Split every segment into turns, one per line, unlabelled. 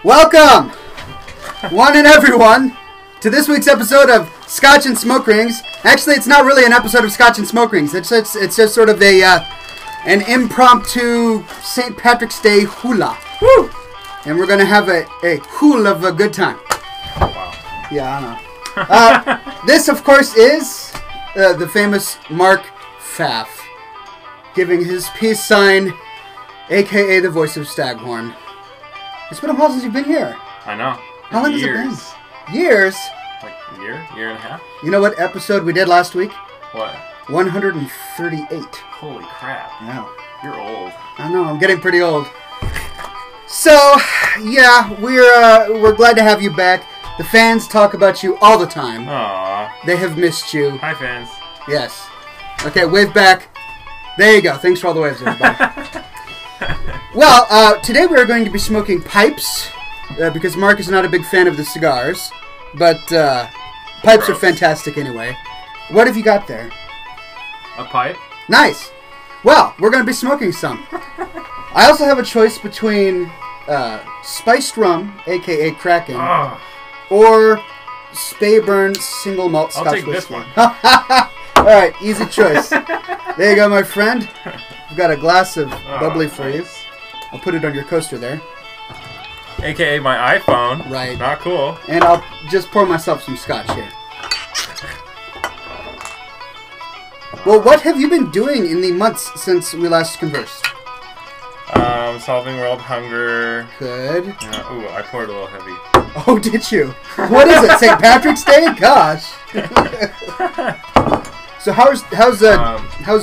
Welcome, one and everyone, to this week's episode of Scotch and Smoke Rings. Actually, it's not really an episode of Scotch and Smoke Rings. It's just sort of an impromptu St. Patrick's Day hula. Woo! And we're gonna have a hula of a good time.
Wow.
Yeah, I know. This, of course, is the famous Mark Pfaff, giving his peace sign, a.k.a. the voice of Staghorn. It's been a while since you've been here.
I know.
How long has it been? Years?
Like a year and a half?
You know what episode we did last week?
What?
138.
Holy crap.
Yeah.
You're old.
I know, I'm getting pretty old. So, yeah, we're glad to have you back. The fans talk about you all the time.
Aww.
They have missed you.
Hi, fans.
Yes. Okay, wave back. There you go. Thanks for all the waves, everybody. Well, today we are going to be smoking pipes, because Mark is not a big fan of the cigars, but pipes are fantastic anyway. What have you got there?
A pipe?
Nice. Well, we're going to be smoking some. I also have a choice between spiced rum, a.k.a. Kraken, or Speyburn single malt Scotch
I'll take
whiskey.
this one.
All right, easy choice. There you go, my friend. I've got a glass of bubbly for you. I'll put it on your coaster there.
AKA my iPhone.
Right.
Not cool.
And I'll just pour myself some scotch here. Well, what have you been doing in the months since we last conversed?
Solving world hunger.
Good.
Ooh, I poured a little heavy.
Oh, did you? What is it? St. Patrick's Day? Gosh. So how's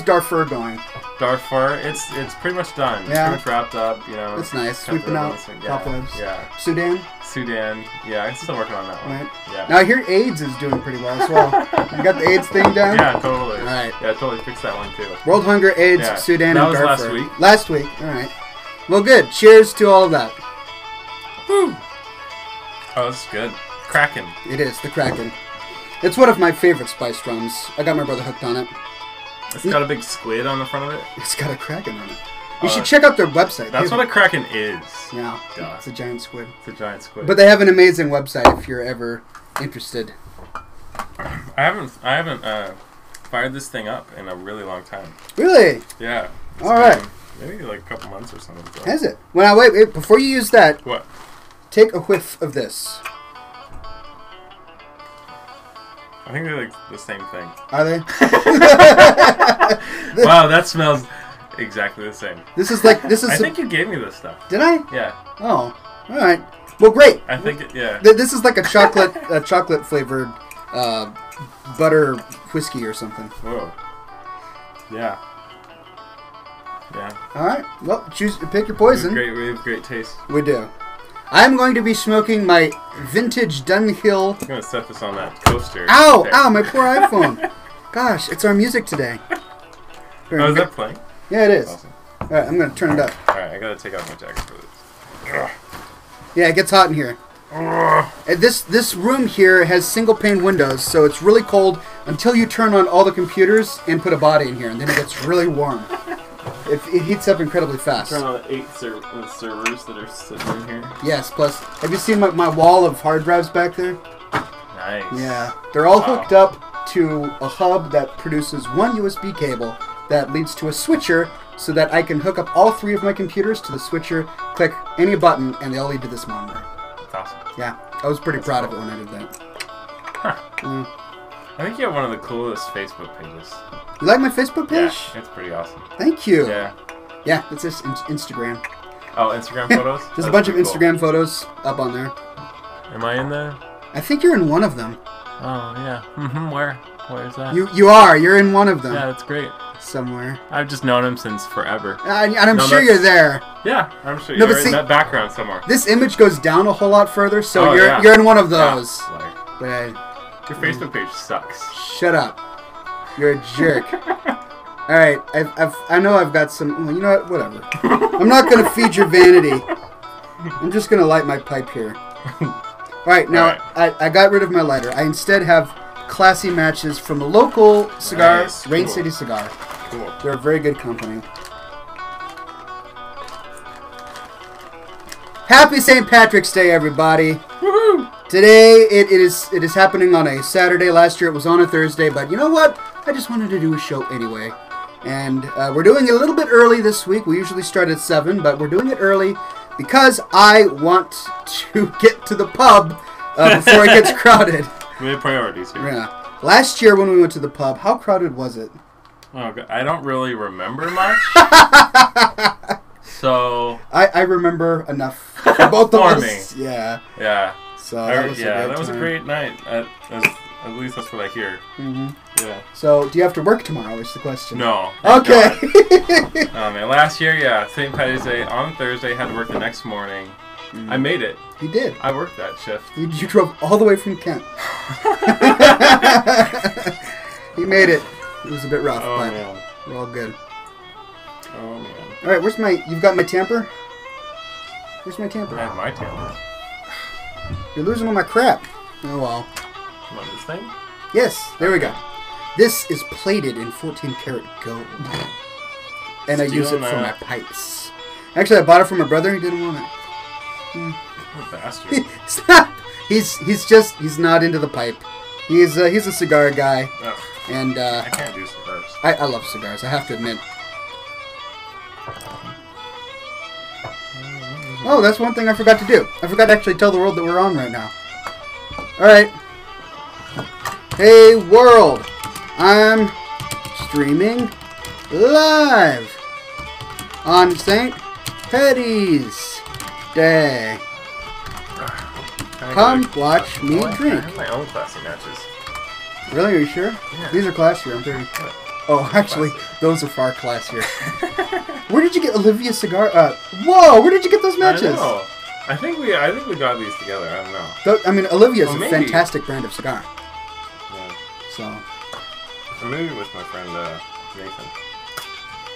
Darfur going?
Darfur, it's pretty much done.
Yeah.
It's pretty much wrapped up, you know.
That's nice. Sweeping out cobwebs.
Yeah.
Sudan?
Sudan. Yeah, I'm still working on that one.
Right.
Yeah.
Now I hear AIDS is doing pretty well as well. You got the AIDS thing down?
Yeah, totally.
All right.
Yeah, I totally fixed that one too.
World hunger, AIDS,
Yeah.
Sudan,
That
and
was
Darfur.
last week.
Last week. All right. Well, good. Cheers to all of that.
Whew. Oh, this is good. Kraken.
It is, the Kraken. It's one of my favorite spiced rums. I got my brother hooked on it.
It's got a big squid on the front of it.
It's got a Kraken on it. You should check out their website.
That's what a Kraken is.
Yeah,
Duh.
it's a giant squid.
It's a giant squid.
But they have an amazing website if you're ever interested.
I haven't fired this thing up in a really long time.
Really?
Yeah.
All right.
Maybe like a couple months or something. So.
Has it? Well, now, wait. Before you use that,
What?
take a whiff of this.
I think they're like the same thing.
Are they?
Wow, that smells exactly the same.
This is.
I think you gave me this stuff.
Did I?
Yeah.
Oh, all right. Well, great.
I think yeah.
This is like a chocolate flavored butter whiskey or something.
Whoa. Yeah. Yeah.
All right. Well, pick your poison.
We have great taste.
We do. I'm going to be smoking my vintage Dunhill.
I'm gonna set this on that coaster.
Ow!
There.
Ow! My poor iPhone. Gosh, it's our music today.
Oh, is that playing?
Yeah, it is.
Awesome.
All right, I'm going to turn it up.
Alright, I gotta take off my jacket for this.
Yeah, it gets hot in here. And this room here has single pane windows, so it's really cold until you turn on all the computers and put a body in here, and then it gets really warm. It heats up incredibly fast.
Turn on the 8 servers that are sitting in here.
Yes, plus, have you seen my wall of hard drives back there?
Nice.
Yeah. They're all hooked up to a hub that produces one USB cable that leads to a switcher so that I can hook up all 3 of my computers to the switcher, click any button, and they all lead to this monitor.
That's awesome.
Yeah. I was pretty proud of it when I did that.
Huh.
Mm.
I think you have one of the coolest Facebook pages.
You like my Facebook page?
Yeah, it's pretty awesome.
Thank you.
Yeah.
Yeah, it's just Instagram.
Oh, Instagram photos?
There's a bunch of Instagram photos up on there.
Am I in there?
I think you're in one of them.
Oh, yeah. Where? Where is that?
You are. You're in one of them.
Yeah, that's great.
Somewhere.
I've just known him since forever.
And I'm sure you're there.
Yeah, I'm sure
No,
you're
but
in
see,
that background somewhere.
This image goes down a whole lot further, so
yeah.
you're in one of those.
Yeah, like,
But
your Facebook page sucks.
Shut up. You're a jerk. All right, I know I've got some. Well, you know what? Whatever. I'm not gonna feed your vanity. I'm just gonna light my pipe here. All right, now I got rid of my lighter. I instead have classy matches from a local cigar,
Nice.
Rain
Cool.
City Cigar.
Cool.
They're a very good company. Happy St. Patrick's Day, everybody.
Woohoo!
Today, it is happening on a Saturday. Last year, it was on a Thursday. But you know what? I just wanted to do a show anyway. And we're doing it a little bit early this week. We usually start at 7, but we're doing it early because I want to get to the pub before it gets crowded.
We have priorities here.
Yeah. Last year when we went to the pub, how crowded was it?
Oh, God. I don't really remember much. So
I remember enough for both of us.
me.
Yeah.
Yeah.
So that was
a great night. At least that's what I hear.
Mm-hmm.
Yeah.
So do you have to work tomorrow? Is the question.
No.
Okay.
Oh man, last year, yeah, St. Patty's Day on Thursday, had to work the next morning. I made it.
You did.
I worked that shift.
You drove all the way from Kent. You made it. It was a bit rough, but
man.
we're all good.
Oh man.
All right, where's my? You've got my tamper. Where's my tamper?
I have my tamper.
You're losing all my crap. Oh well.
You want this thing?
Yes, there we go. This is plated in 14 karat gold, and I use it for my pipes. Actually, I bought it from my brother. He didn't want it.
What a bastard.
He's not into the pipe. He's a cigar guy.
Ugh,
And
I can't do cigars.
I love cigars. I have to admit. Oh, that's one thing I forgot to do. I forgot to actually tell the world that we're on right now. All right. Hey world, I'm streaming live on St. Patty's Day. Come watch me drink.
I have my own classy matches.
Really? Are you sure?
Yeah.
These are classier. I'm pretty. Oh, actually, those are far classier. Where did you get Olivia's cigar? Whoa! Where did you get those matches?
I know. I think we got these together. I don't know.
I mean, Olivia's a
maybe.
fantastic brand of cigar.
Yeah.
So.
Or maybe with my friend Nathan.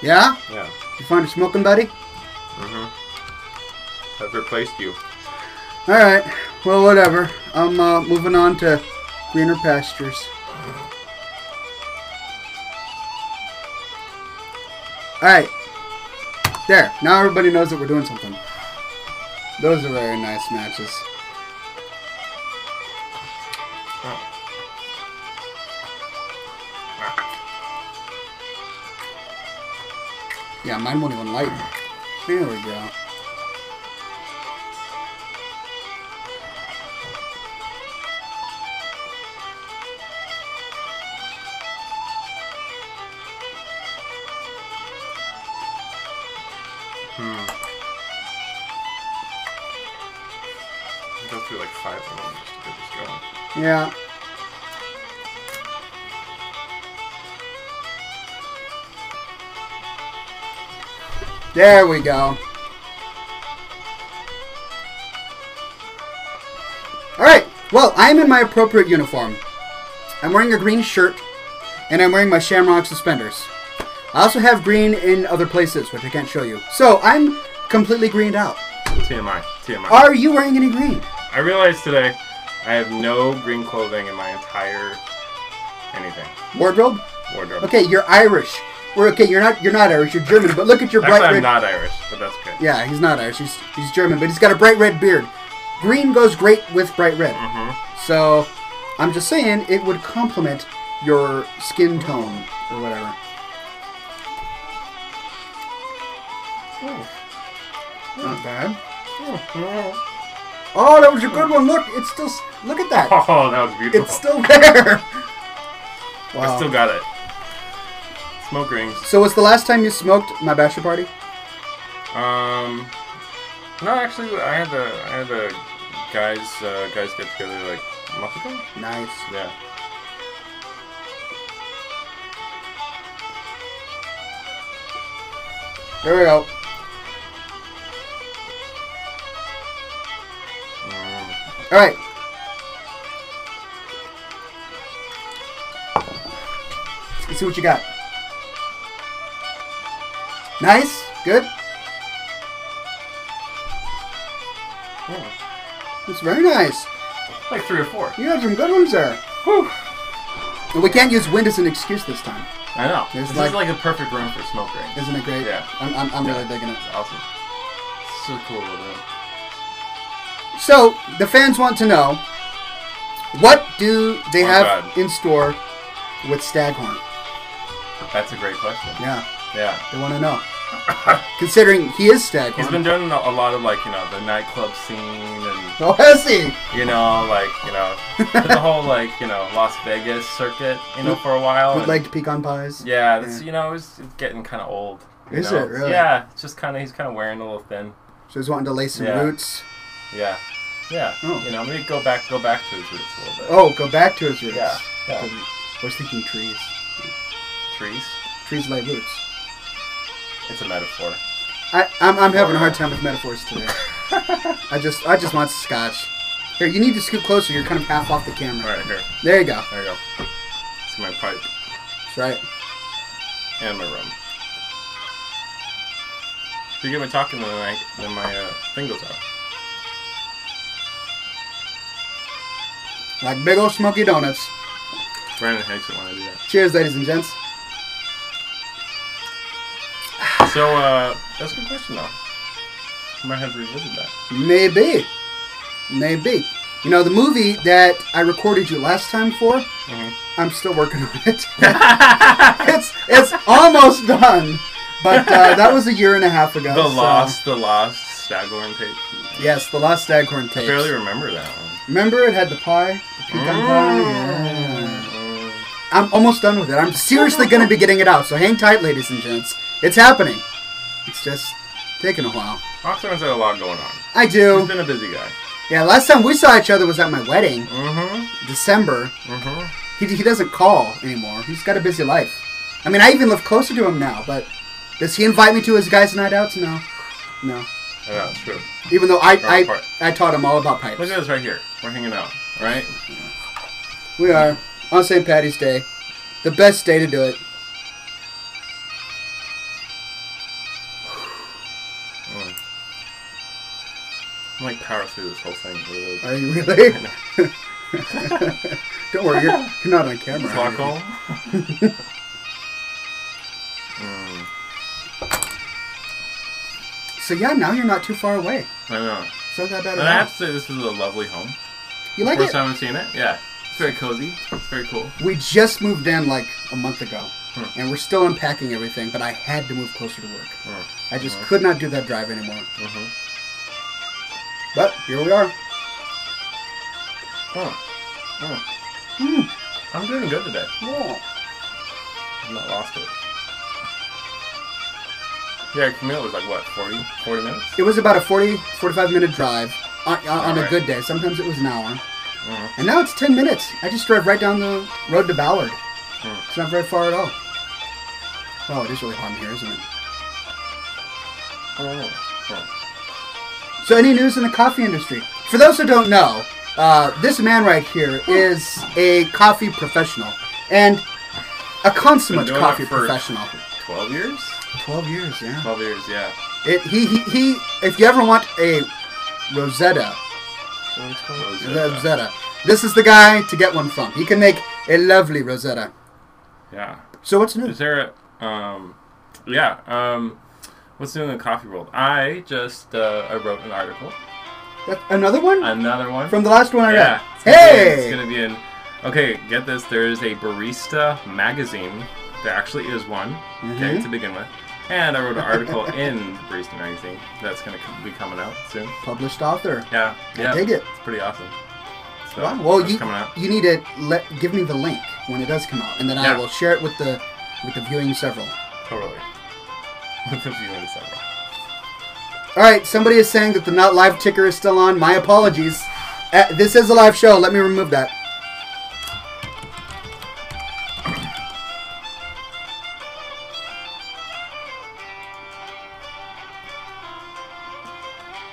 Yeah?
Yeah.
You find a smoking buddy?
Mm-hmm. I've replaced you.
All right. Well, whatever. I'm moving on to greener pastures. All right. There. Now everybody knows that we're doing something. Those are very nice matches. Yeah, mine won't even light. There we go.
Go through like 5 of them just to get this going.
Yeah. There we go. Alright, well, I'm in my appropriate uniform. I'm wearing a green shirt, and I'm wearing my shamrock suspenders. I also have green in other places, which I can't show you. So, I'm completely greened out.
TMI.
Are you wearing any green?
I realized today I have no green clothing in my entire anything.
Wardrobe?
Wardrobe.
Okay, you're Irish. You're not Irish, you're German, but look at your bright
Actually,
red...
I'm not Irish, but that's okay.
Yeah, he's not Irish. He's German, but he's got a bright red beard. Green goes great with bright red.
Mm-hmm.
So, I'm just saying it would complement your skin tone or whatever. Not bad. Oh, that was a good one. Look, it's still... Look at that.
Oh, that was beautiful.
It's still there. Wow.
I still got it. Smoke rings.
So, was the last time you smoked my bachelor party?
No, actually, I had the guys get together like a month ago.
Nice.
Yeah.
There we go. All right. Let's see what you got. Nice. Good.
Oh.
It's very nice.
Like 3 or 4.
You had some good ones there.
Whew.
And we can't use wind as an excuse this time.
I know.
There's
This
like-
is like a perfect room for smoke rings.
Isn't it great?
Yeah.
I'm really digging it.
It's awesome. It's so cool.
So, the fans want to know, what do they have in store with Staghorn?
That's a great question.
Yeah.
Yeah.
They want to know. Considering he is Staghorn.
He's been doing a lot of, like, you know, the nightclub scene and...
Oh, has he?
You know, like, you know, the whole, like, you know, Las Vegas circuit, you know, for a while.
Bootlegged pecan pies?
Yeah, that's, you know, it's getting kind of old.
Is
know?
It really?
Yeah, it's just kind of, he's kind of wearing a little thin.
So he's wanting to lay some roots?
Yeah. Yeah. Oh. You know, maybe go back to his roots a little bit.
Oh, go back to his roots.
Yeah.
I was thinking trees.
Trees?
Trees lay roots.
It's a metaphor.
I'm having a hard time with metaphors today. I just want scotch. Here, you need to scoot closer. You're kind of half off the camera.
All right, here.
There you go.
There you go. It's my pipe.
That's right.
And my rum. If you get me talking, then my thing goes out.
Like big old smoky donuts.
Brandon hates it when I do that.
Cheers, ladies and gents.
So, that's a good question, though. I might have to revisit that.
Maybe. Maybe. You know, the movie that I recorded you last time for, I'm still working on it. it's almost done. But that was 1.5 years ago.
The lost Staghorn tape.
Yes, the lost Staghorn tape.
I barely remember that one.
Remember it had the pie? The pecan pie? Yeah. I'm almost done with it. I'm seriously going to be getting it out, so hang tight, ladies and gents. It's happening. It's just taking a while.
Oxford's had a lot going on.
I do.
He's been a busy guy.
Yeah, last time we saw each other was at my wedding. December. He doesn't call anymore. He's got a busy life. I mean, I even live closer to him now, but does he invite me to his guys' night outs? No. No.
Yeah, that's true.
Even though I taught him all about pipes.
Look at this right here. We're hanging out, right?
We are. On St. Patty's Day. The best day to do it.
I'm like power through this whole thing. Really.
Are you really? Don't worry, you're not on camera.
Stockholm?
So yeah, now you're not too far away.
I know.
It's not that bad at
all.
all.
I have to say this is a lovely home.
You like it?
First time I've seen it? Yeah. It's very cozy. It's very cool.
We just moved in like a month ago. And we're still unpacking everything, but I had to move closer to work. I just could not do that drive anymore. But here we are.
I'm doing good today.
Oh.
I've not lost it. Yeah, commute was like, what, 40 minutes?
It was about a 45-minute drive on a good day. Sometimes it was an hour. And now it's 10 minutes. I just drove right down the road to Ballard. It's not very far at all. Oh, it is really hot in here, isn't it? So any news in the coffee industry? For those who don't know, this man right here is a coffee professional. And a consummate coffee professional.
12 years?
12 years, yeah.
12 years, yeah.
He if you ever want a Rosetta, this is the guy to get one from. He can make a lovely Rosetta.
Yeah.
So what's new?
Is there what's new in the coffee world? I just I wrote an article.
Another one?
Another one.
From the last one I read.
It's gonna be in. Okay, get this. There is a barista magazine. There actually is one. Okay, to begin with. And I wrote an article in Barista Magazine that's going to be coming out soon.
Published author.
Yeah.
I dig it.
It's pretty awesome. So,
wow. Well,
coming out.
You need to give me the link when it does come out, and then I will share it with the viewing several.
Totally. With the viewing several.
All right. Somebody is saying that the not live ticker is still on. My apologies. This is a live show. Let me remove that.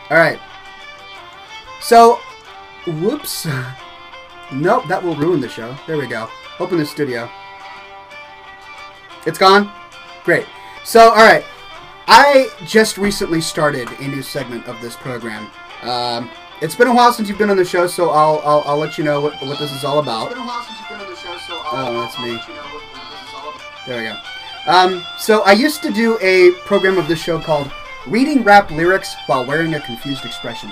Alright. So, whoops. Nope, that will ruin the show. There we go. Open the studio. It's gone? Great. So, alright. I just recently started a new segment of this program. It's been a while since you've been on the show, so I'll let you know what this is all about. It's been a while since you've been on the show, so I'll let you know what this is all about. There we go. So I used to do a program of this show called Reading Rap Lyrics While Wearing a Confused Expression.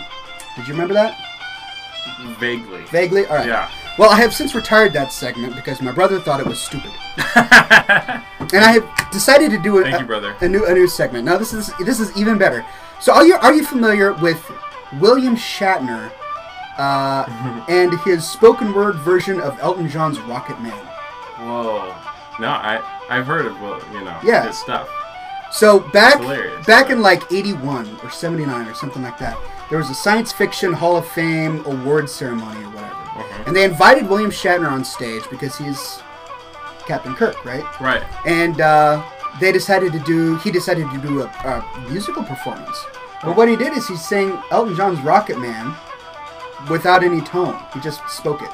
Did you remember that?
Vaguely.
Vaguely? All right.
Yeah.
Well, I have since retired that segment because my brother thought it was stupid. And I have decided to do
Thank you, brother.
a new segment. Now, this is even better. So, are you familiar with William Shatner and his spoken word version of Elton John's Rocket Man?
Whoa. No, I've heard of his stuff.
So back
Hilarious.
in like 81 or 79 or something like that, there was a science fiction Hall of Fame award ceremony or whatever. And they invited William Shatner on stage because he's Captain Kirk, right?
Right.
And he decided to do a musical performance. But what he did is he sang Elton John's Rocket Man without any tone. He just spoke it.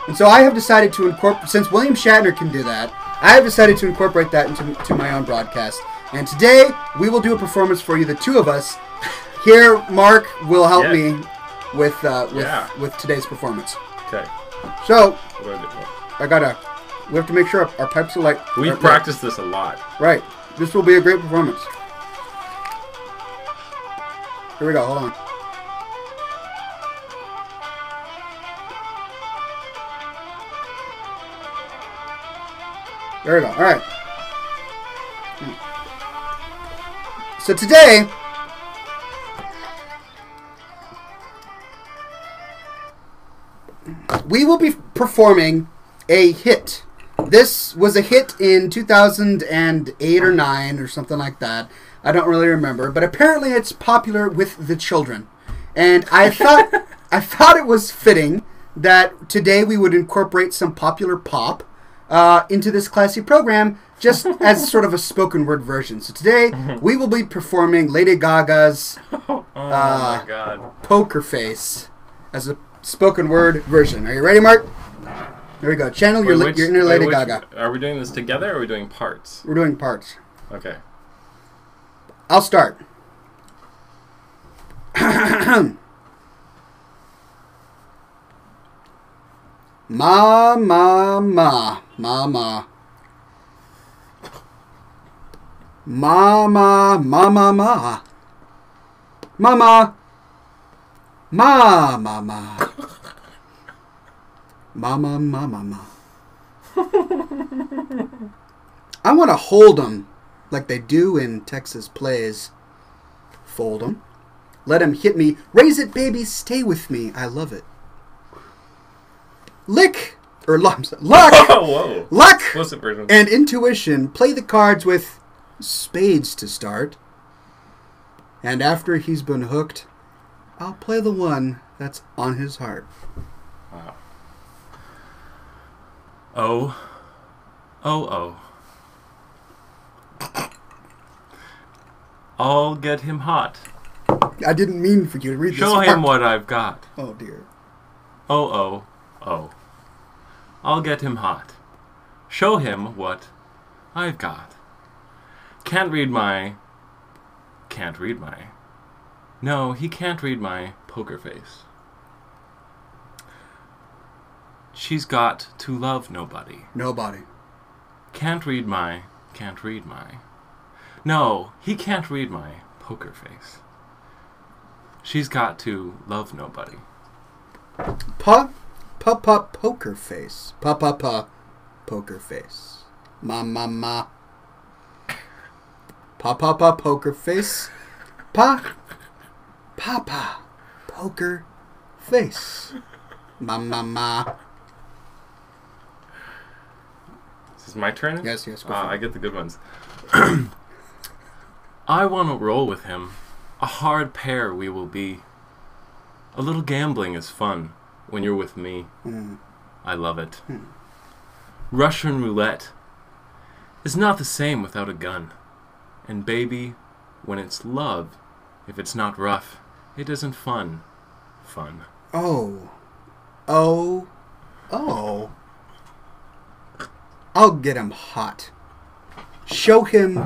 And so I have decided to incorporate, since William Shatner can do that, I have decided to incorporate that into my own broadcast. And today, we will do a performance for you, the two of us. Here, Mark will help me with today's performance.
Okay.
So,
we
have to make sure our pipes are like...
We've practiced this a lot.
Right. This will be a great performance. Here we go, hold on. There we go. All right. So today, we will be performing a hit. This was a hit in 2008 or 9 or something like that. I don't really remember, but apparently it's popular with the children. And I thought it was fitting that today we would incorporate some popular pop into this classy program, just as sort of a spoken word version. So today, we will be performing Lady Gaga's
my God.
Poker Face as a spoken word version. Are you ready, Mark? Here we go. Channel your inner Lady Gaga.
Are we doing this together or are we doing parts?
We're doing parts.
Okay.
I'll start. Ma, ma, ma, ma, ma. Ma, ma, ma, ma, ma. Mama. Ma, ma, ma. Mama, ma, ma, ma. I want to hold 'em like they do in Texas plays. Fold 'em. Let 'em hit me. Raise it, baby. Stay with me. I love it. Luck,
Whoa.
luck,
Explicit version.
and intuition. Play the cards with spades to start. And after he's been hooked, I'll play the one that's on his heart.
Wow. Oh. Oh, oh. I'll get him hot.
I didn't mean for you to read this.
Show him what I've got.
Oh, dear.
Oh, oh, oh. I'll get him hot. Show him what I've got. Can't read my... No, he can't read my poker face. She's got to love nobody.
Nobody.
Can't read my... No, he can't read my poker face. She's got to love nobody.
Poker face. Poker face. Ma. Poker face. Papa poker face. Ma.
Is this my turn?
Yes. Go for it.
I get the good ones. I want to roll with him. A hard pair we will be. A little gambling is fun when you're with me. I love it. Russian roulette is not the same without a gun. And baby, when it's love, if it's not rough, it isn't fun.
Oh. I'll get him hot. Show him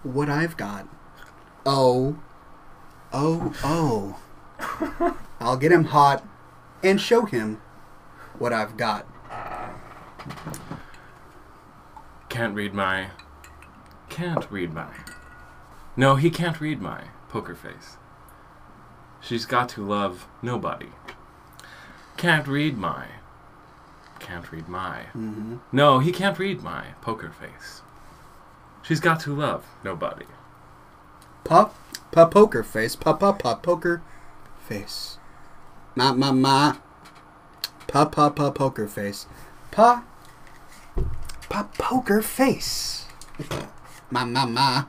what I've got. Oh. I'll get him hot and show him what I've got.
Can't read my... No, he can't read my poker face. She's got to love nobody. Can't read my.
Mm-hmm.
No, he can't read my poker face. She's got to love nobody.
Poker face. Poker face. Ma. Poker face. Poker face. Ma. Mum. Ma.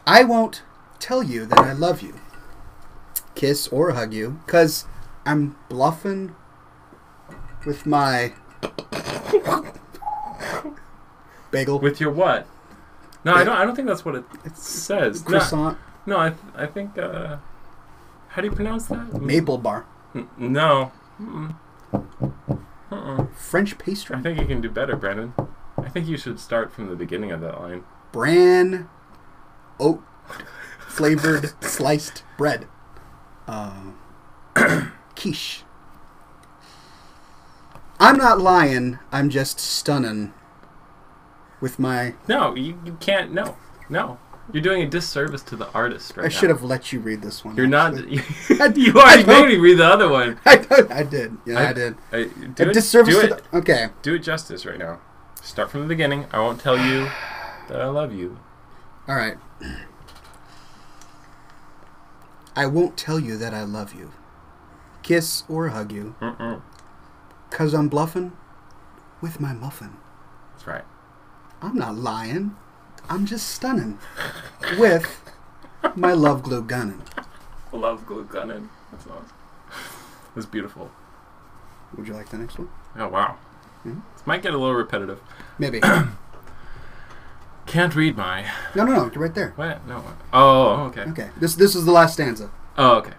I won't tell you that I love you, kiss or hug you, 'cause I'm bluffing with my bagel.
With your what? No, I don't think that's what it says.
Croissant.
No, I think. How do you pronounce that?
Maple bar.
No.
French pastry.
I think you can do better, Brandon. I think you should start from the beginning of that line.
Bran oat flavored sliced bread. Quiche. I'm not lying. I'm just stunning with my...
No, you can't. No. You're doing a disservice to the artist right now.
I should have let you read this one.
You're
actually.
not... You already made me read the other one.
I did. Yeah, I did.
Do
disservice
it.
to the... Okay.
Do it justice right now. Start from the beginning. I won't tell you that I love you.
All right. I won't tell you that I love you. Kiss or hug you. 'Cause I'm bluffing with my muffin.
That's right.
I'm not lying. I'm just stunning with my love glue gunning.
Love glue gunning. That's awesome. That's beautiful.
Would you like the next one?
Oh, wow.
Mm-hmm.
This might get a little repetitive.
Maybe.
Can't read my...
No. You're right there.
What? No. Oh, okay.
Okay. This is the last stanza.
Oh, okay.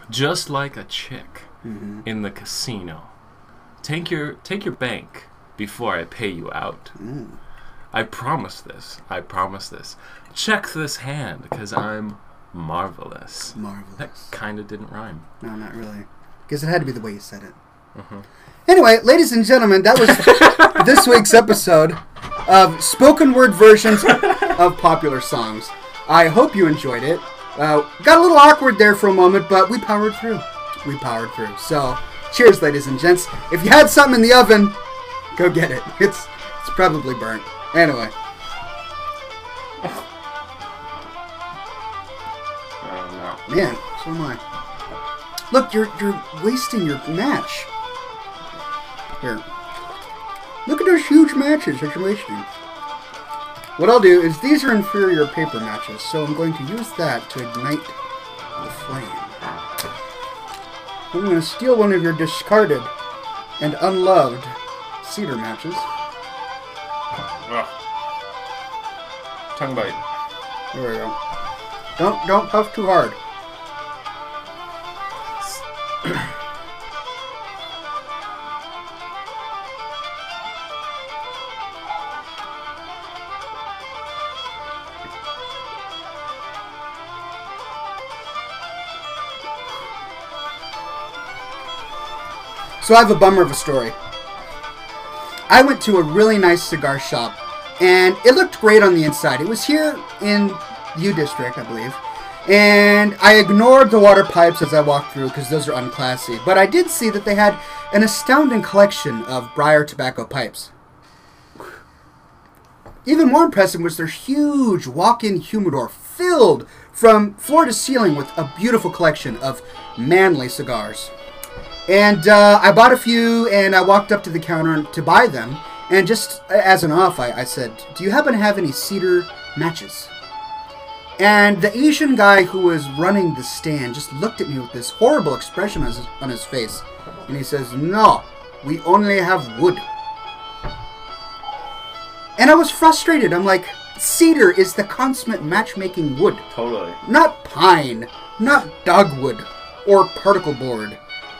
Just like a chick
Mm-hmm.
in the casino. Take your bank before I pay you out.
Mm.
I promise this. Check this hand, 'cause I'm marvelous.
Marvelous.
That kind of didn't rhyme.
No, not really. Because it had to be the way you said it.
Uh-huh.
Anyway, ladies and gentlemen, that was this week's episode of spoken word versions of popular songs. I hope you enjoyed it. Got a little awkward there for a moment, but we powered through. So, cheers, ladies and gents. If you had something in the oven, go get it. It's probably burnt. Anyway.
Oh, no.
Man, so am I. Look, you're wasting your match. Here. Look at those huge matches that you're wasting. What I'll do is, these are inferior paper matches, so I'm going to use that to ignite the flame. I'm going to steal one of your discarded and unloved cedar matches.
Ugh. Tongue bite.
There we go. Don't puff too hard. So I have a bummer of a story. I went to a really nice cigar shop, and it looked great on the inside. It was here in U District, I believe, and I ignored the water pipes as I walked through because those are unclassy. But I did see that they had an astounding collection of briar tobacco pipes. Even more impressive was their huge walk-in humidor filled from floor to ceiling with a beautiful collection of manly cigars. And I bought a few, and I walked up to the counter to buy them. And just as an off, I said, "Do you happen to have any cedar matches?" And the Asian guy who was running the stand just looked at me with this horrible expression on his face. And he says, "No, we only have wood." And I was frustrated. I'm like, cedar is the consummate matchmaking wood.
Totally.
Not pine, not dogwood, or particle board.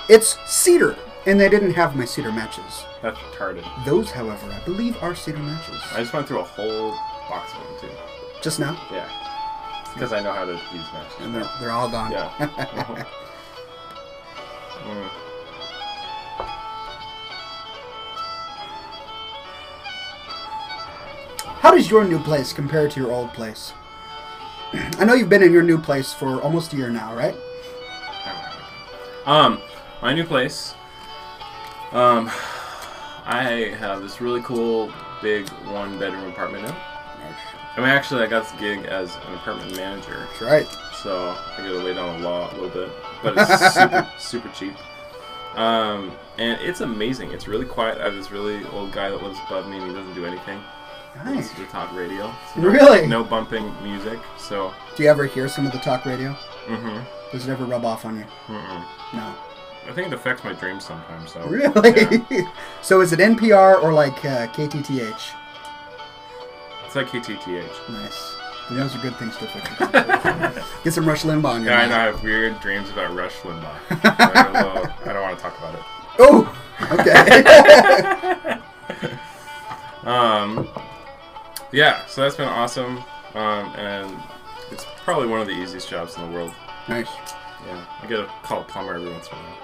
It's cedar, and they didn't have my cedar matches.
That's retarded.
Those, however, I believe are cedar matches.
I just went through a whole box of them, too.
Just now?
Yeah. Because I know how to use matches.
And they're all gone.
Yeah.
How does your new place compare to your old place? I know you've been in your new place for almost a year now, right?
My new place. I have this really cool, big one-bedroom apartment now. I mean, actually, I got this gig as an apartment manager.
That's right.
So I got to lay down the law a little bit, but it's super, super cheap. And it's amazing. It's really quiet. I have this really old guy that lives above me, and he doesn't do anything.
Nice.
To talk radio. So
Really?
No bumping music. So.
Do you ever hear some of the talk radio?
Mm-hmm.
Does it ever rub off on you?
Mm-mm.
No.
I think it affects my dreams sometimes. So.
Really?
Yeah.
So is it NPR or like KTTH?
It's like KTTH.
Nice. Those are good things to affect your dreams. Get some Rush Limbaugh on your
Yeah, I
mind.
know. I have weird dreams about Rush Limbaugh. I don't want to talk about it.
Oh! Okay.
Yeah, so that's been awesome. And it's probably one of the easiest jobs in the world.
Nice.
Yeah, I get a call plumber every once in a while.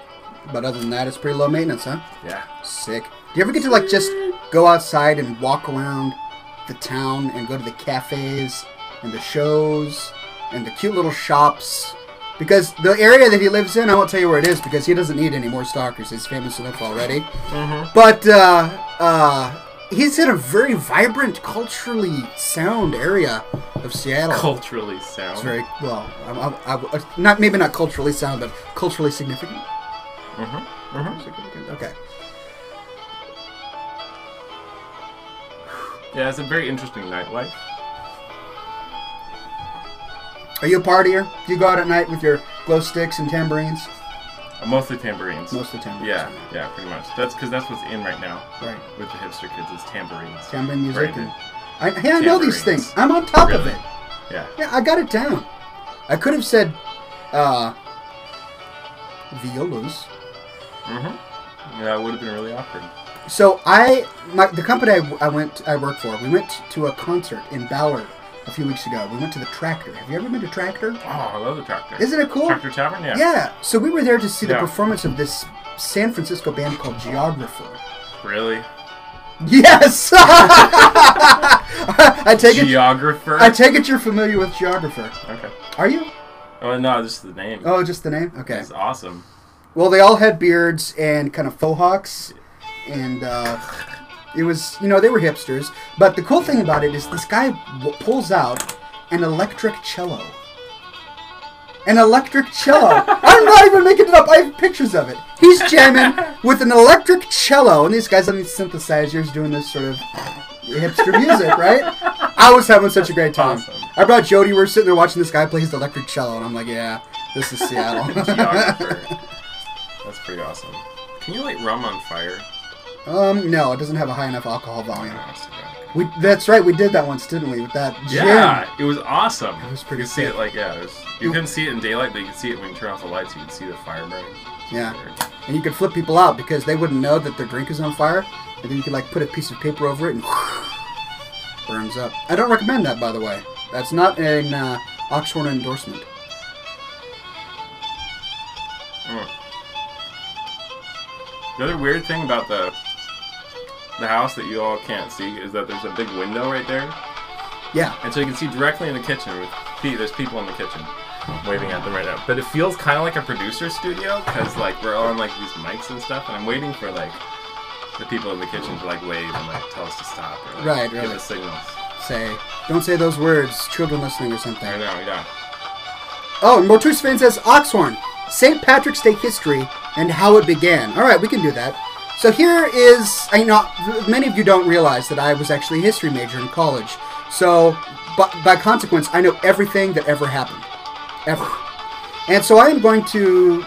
But other than that, it's pretty low maintenance, huh?
Yeah.
Sick. Do you ever get to like just go outside and walk around the town and go to the cafes and the shows and the cute little shops? Because the area that he lives in, I won't tell you where it is because he doesn't need any more stalkers. He's famous enough already. Mm-hmm. But he's in a very vibrant, culturally sound area of Seattle.
Culturally sound.
It's very well. Not maybe not culturally sound, but culturally significant.
Mm-hmm. Mm-hmm.
Significant. Okay.
Yeah, it's a very interesting nightlife.
Are you a partier? Do you go out at night with your glow sticks and tambourines?
Mostly tambourines.
Mostly tambourines.
Yeah, pretty much. That's because that's what's in right now.
Right.
With the hipster kids, is tambourines.
Tambourine music.
Right.
I know these things. I'm on top of it.
Yeah.
Yeah, I got it down. I could have said violas.
Mm-hmm. Yeah, it would have been really awkward.
So the company I worked for, we went to a concert in Ballard a few weeks ago. We went to the Tractor. Have you ever been to Tractor?
Oh, I love the Tractor.
Isn't it cool?
Tractor Tavern, yeah.
Yeah. So we were there to see the performance of this San Francisco band called Geographer.
Really?
Yes. I take
Geographer.
I take it you're familiar with Geographer.
Okay.
Are you?
Oh no, just the name.
Oh, just the name. Okay.
It's awesome.
Well, they all had beards and kind of faux hawks, and it was, they were hipsters. But the cool thing about it is this guy pulls out an electric cello. An electric cello. I'm not even making it up. I have pictures of it. He's jamming with an electric cello, and these guys on these synthesizers doing this sort of hipster music, right? I was having such a great time.
Awesome.
I brought Jody. We were sitting there watching this guy play his electric cello, and I'm like, yeah, this is Seattle.
Geographer. That's pretty awesome. Can you light rum on fire?
No, it doesn't have a high enough alcohol volume. That's right, we did that once, didn't we? With that gin.
Yeah, it was awesome.
It was pretty
You could see it you couldn't see it in daylight, but you could see it when you turn off the lights. You could see the fire burning.
Yeah, and you could flip people out because they wouldn't know that their drink is on fire, and then you could like put a piece of paper over it and burns up. I don't recommend that, by the way. That's not an Oxhorn endorsement.
The other weird thing about the house that you all can't see is that there's a big window right there.
Yeah.
And so you can see directly in the kitchen. There's people in the kitchen waving at them right now. But it feels kind of like a producer studio because like we're all on like these mics and stuff, and I'm waiting for like the people in the kitchen to like wave and like tell us to stop or like, give us signals.
Don't say those words. Children listening or something.
I know, yeah.
Oh, and Mortus Fan says Oxhorn, St. Patrick's Day history and how it began. All right, we can do that. So here is, many of you don't realize that I was actually a history major in college. So, by consequence, I know everything that ever happened. Ever. And so I am going to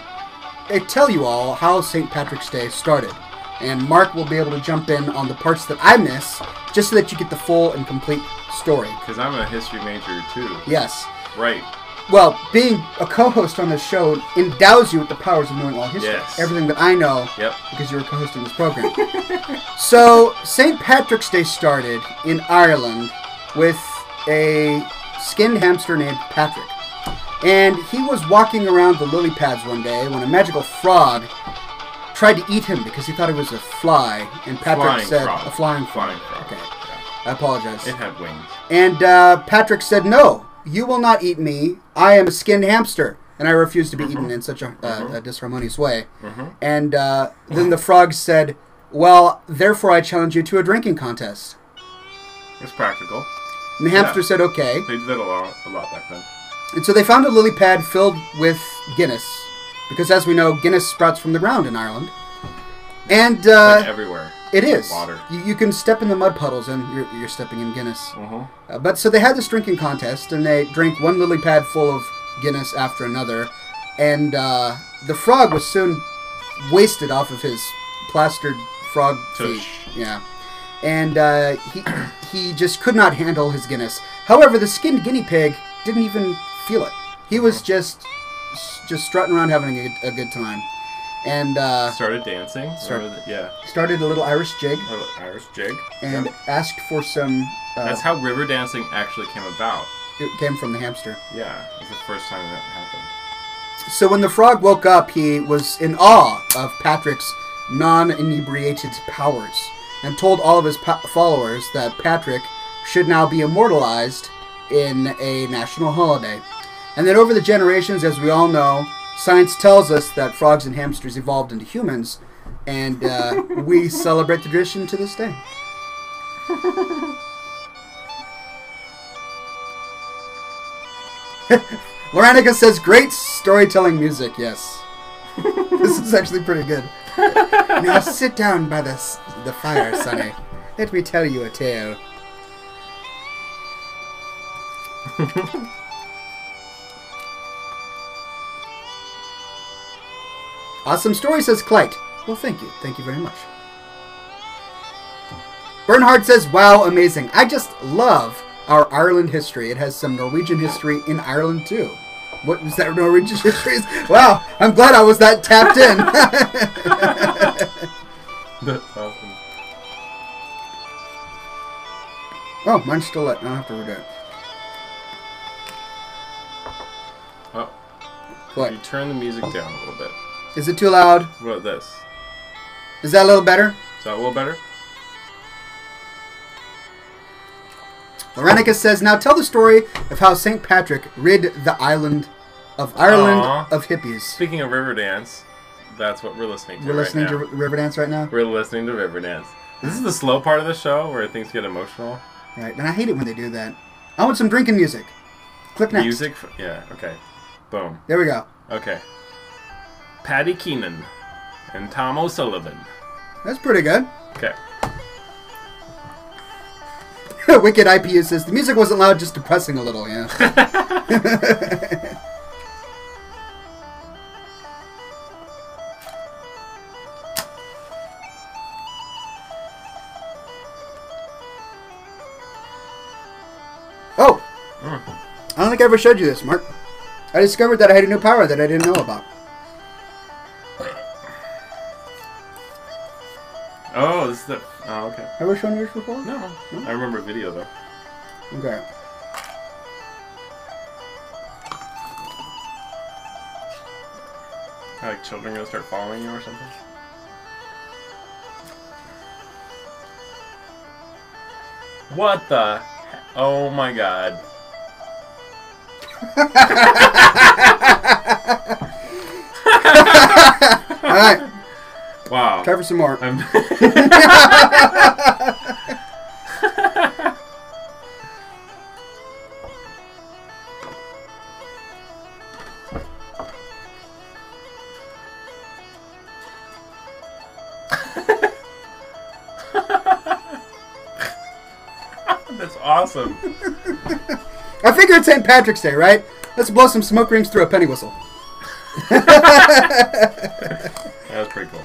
tell you all how St. Patrick's Day started. And Mark will be able to jump in on the parts that I miss, just so that you get the full and complete story.
Because I'm a history major, too.
Yes.
Right.
Well, being a co-host on this show endows you with the powers of knowing all history.
Yes.
Everything that I know,
yep,
because you were co-hosting this program. So, St. Patrick's Day started in Ireland with a skinned hamster named Patrick. And he was walking around the lily pads one day when a magical frog tried to eat him because he thought it was a fly. And Patrick said, a flying frog. Okay. I apologize.
It had wings.
And Patrick said, "No, you will not eat me. I am a skinned hamster, and I refuse to be eaten in such a disharmonious way." And then the frog said, "Well, therefore I challenge you to a drinking contest."
It's practical.
And the hamster said, "Okay."
They did that a lot back then.
And so they found a lily pad filled with Guinness, because as we know, Guinness sprouts from the ground in Ireland. And
Like everywhere.
it is.
Water.
You can step in the mud puddles, and you're stepping in Guinness. But so they had this drinking contest, and they drank one lily pad full of Guinness after another, and the frog was soon wasted off of his plastered frog feet. Yeah, and he just could not handle his Guinness. However, the skinned guinea pig didn't even feel it. He was just strutting around having a good time. And
started dancing.
Started a little Irish jig.
A little Irish jig.
And asked for some...
That's how river dancing actually came about.
It came from the hamster.
Yeah, it was the first time that happened.
So when the frog woke up, he was in awe of Patrick's non-inebriated powers, and told all of his followers that Patrick should now be immortalized in a national holiday. And then over the generations, as we all know, science tells us that frogs and hamsters evolved into humans, and we celebrate the tradition to this day. Loranica says, "Great storytelling music." Yes. This is actually pretty good. Now sit down by the fire, Sonny. Let me tell you a tale. Awesome story, says Clyde. Well, thank you. Thank you very much. Bernhard says, "Wow, amazing. I just love our Ireland history. It has some Norwegian history in Ireland, too." What was that Norwegian history? Wow, I'm glad I was that tapped in.
That's awesome.
Oh, mine's still lit. I don't have to redo it.
Oh.
What?
You turn the music down a little bit.
Is it too loud?
What about this?
Is that a little better?
Is that a little better?
Loranica says, "Now tell the story of how St. Patrick rid the island of Ireland of hippies."
Speaking of Riverdance, that's what we're listening to.
We're listening to Riverdance right now?
We're listening to Riverdance. This is the slow part of the show where things get emotional.
Right, and I hate it when they do that. I want some drinking music. Click next.
Music? Yeah, okay. Boom.
There we go.
Okay. Paddy Keenan and Tom O'Sullivan.
That's pretty good.
Okay.
Wicked IPU says, "The music wasn't loud, just depressing a little, yeah." Oh! I don't think I ever showed you this, Mark. I discovered that I had a new power that I didn't know about.
Oh, this is the... Oh, okay.
Ever shown you this before?
No. I remember a video, though.
Okay.
Like children gonna start following you or something? What the... Oh my god.
Alright.
Wow.
Try for some more.
That's awesome.
I figure it's St. Patrick's Day, right? Let's blow some smoke rings through a penny whistle.
That's pretty cool.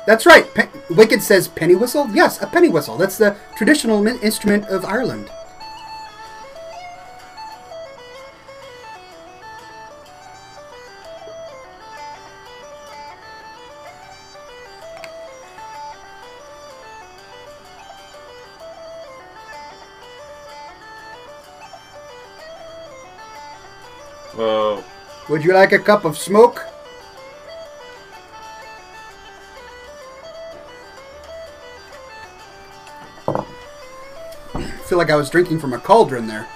That's right. Wicked says penny whistle? Yes, a penny whistle. That's the traditional instrument of Ireland.
Whoa.
Would you like a cup of smoke? I feel like I was drinking from a cauldron there.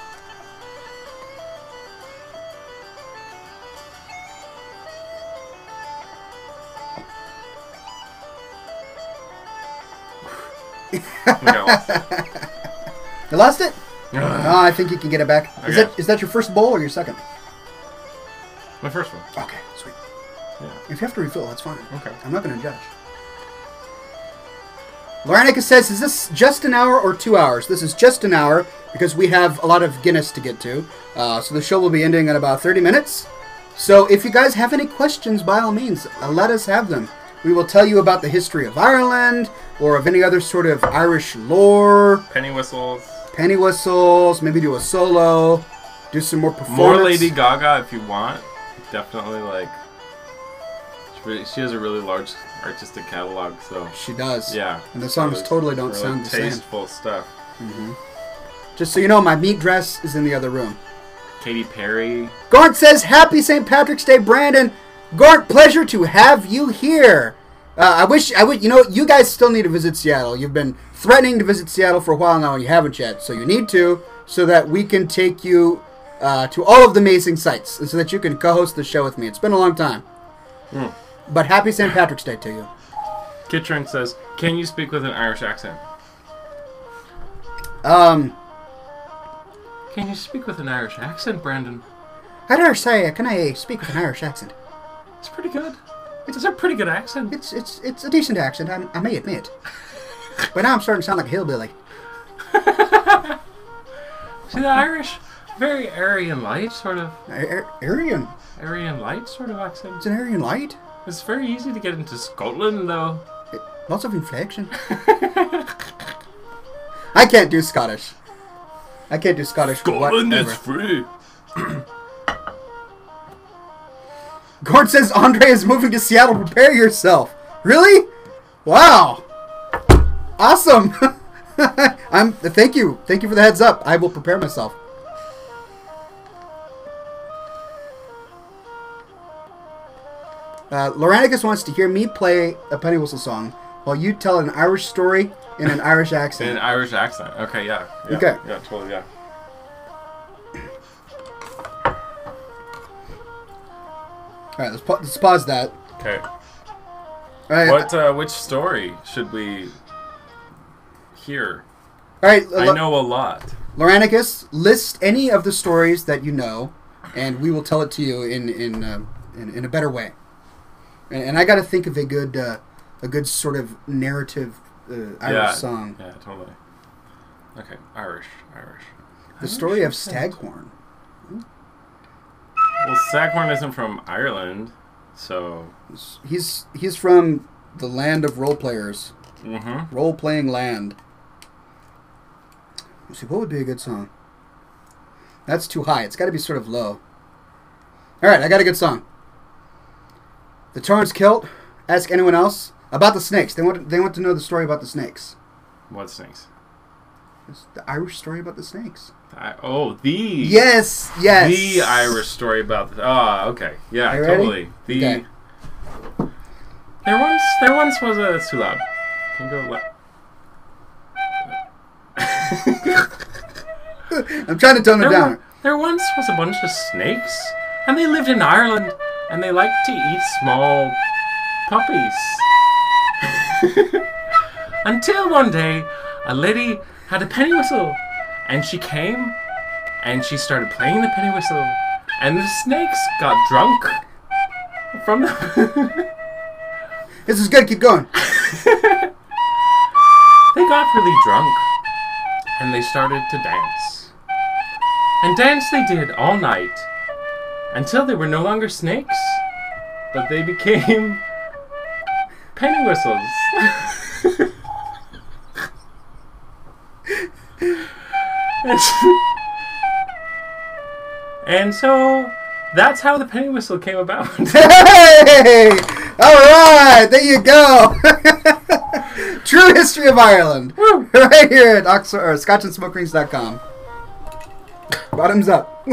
No.
You lost it? No, I think you can get it back.
Okay.
Is that your first bowl or your second?
My first one.
Okay, sweet.
Yeah.
If you have to refill, that's fine.
Okay.
I'm not going to judge. Laurenica says, is this just an hour or 2 hours? This is just an hour because we have a lot of Guinness to get to. So the show will be ending in about 30 minutes. So if you guys have any questions, by all means, let us have them. We will tell you about the history of Ireland or of any other sort of Irish lore.
Penny whistles.
Penny whistles. Maybe do a solo. Do some more performance.
More Lady Gaga if you want. Definitely, like... She has a really large artistic catalog, so...
She does.
Yeah.
And the songs totally don't
really
sound the same.
tasteful stuff.
Mm-hmm. Just so you know, my meat dress is in the other room.
Katy Perry.
Gort says, Happy St. Patrick's Day, Brandon. Gort, pleasure to have you here. I would, you know, you guys still need to visit Seattle. You've been threatening to visit Seattle for a while now and you haven't yet. So you need to, so that we can take you to all of the amazing sites and so that you can co-host the show with me. It's been a long time.
Mm.
But happy St. Patrick's Day to you.
Kitron says, can you speak with an Irish accent?
Can
you speak with an Irish accent, Brandon?
I dare say, can I speak with an Irish accent?
It's pretty good. It's a pretty good accent.
It's a decent accent, I may admit. But now I'm starting to sound like a hillbilly.
See, the Irish, very Aryan light sort of.
Aryan?
Aryan light sort of accent.
It's an Aryan light?
It's very easy to get into Scotland, though.
Lots of inflection. I can't do Scottish. I can't do Scottish.
Scotland is free.
Gord says Andre is moving to Seattle. Prepare yourself. Really? Wow. Awesome. Thank you. Thank you for the heads up. I will prepare myself. Loranicus wants to hear me play a penny whistle song while you tell an Irish story in an Irish accent.
In an Irish accent. Okay, yeah.
Okay.
Yeah, totally, yeah.
Alright, let's pause that.
Okay.
Alright.
Which story should we hear?
Alright.
I know a lot.
Loranicus, list any of the stories that you know, and we will tell it to you in a better way. And I got to think of a good sort of narrative Irish song.
Yeah, totally. Okay, Irish.
The story of Staghorn.
Well, Staghorn isn't from Ireland, so...
He's from the land of role players.
Mm-hmm.
Role-playing land. Let's see, what would be a good song? That's too high. It's got to be sort of low. Alright, I got a good song. The Torrance Kilt. Ask anyone else about the snakes. They want to know the story about the snakes.
What snakes?
It's the Irish story about the snakes.
Yes. The Irish story about the... Oh, okay. Yeah, totally.
Okay.
There once was a... It's too loud. Can you go...
I'm trying to tone it down.
There once was a bunch of snakes, and they lived in Ireland, and they liked to eat small puppies. Until one day, a lady had a penny whistle, and she came, and she started playing the penny whistle, and the snakes got drunk from the...
This is good, keep going.
They got really drunk, and they started to dance. And dance they did all night, until they were no longer snakes, but they became penny whistles. And so that's how the penny whistle came about.
Hey! Alright, there you go. True history of Ireland.
Woo.
Right here at ScotchandSmokerings.com. Bottoms up.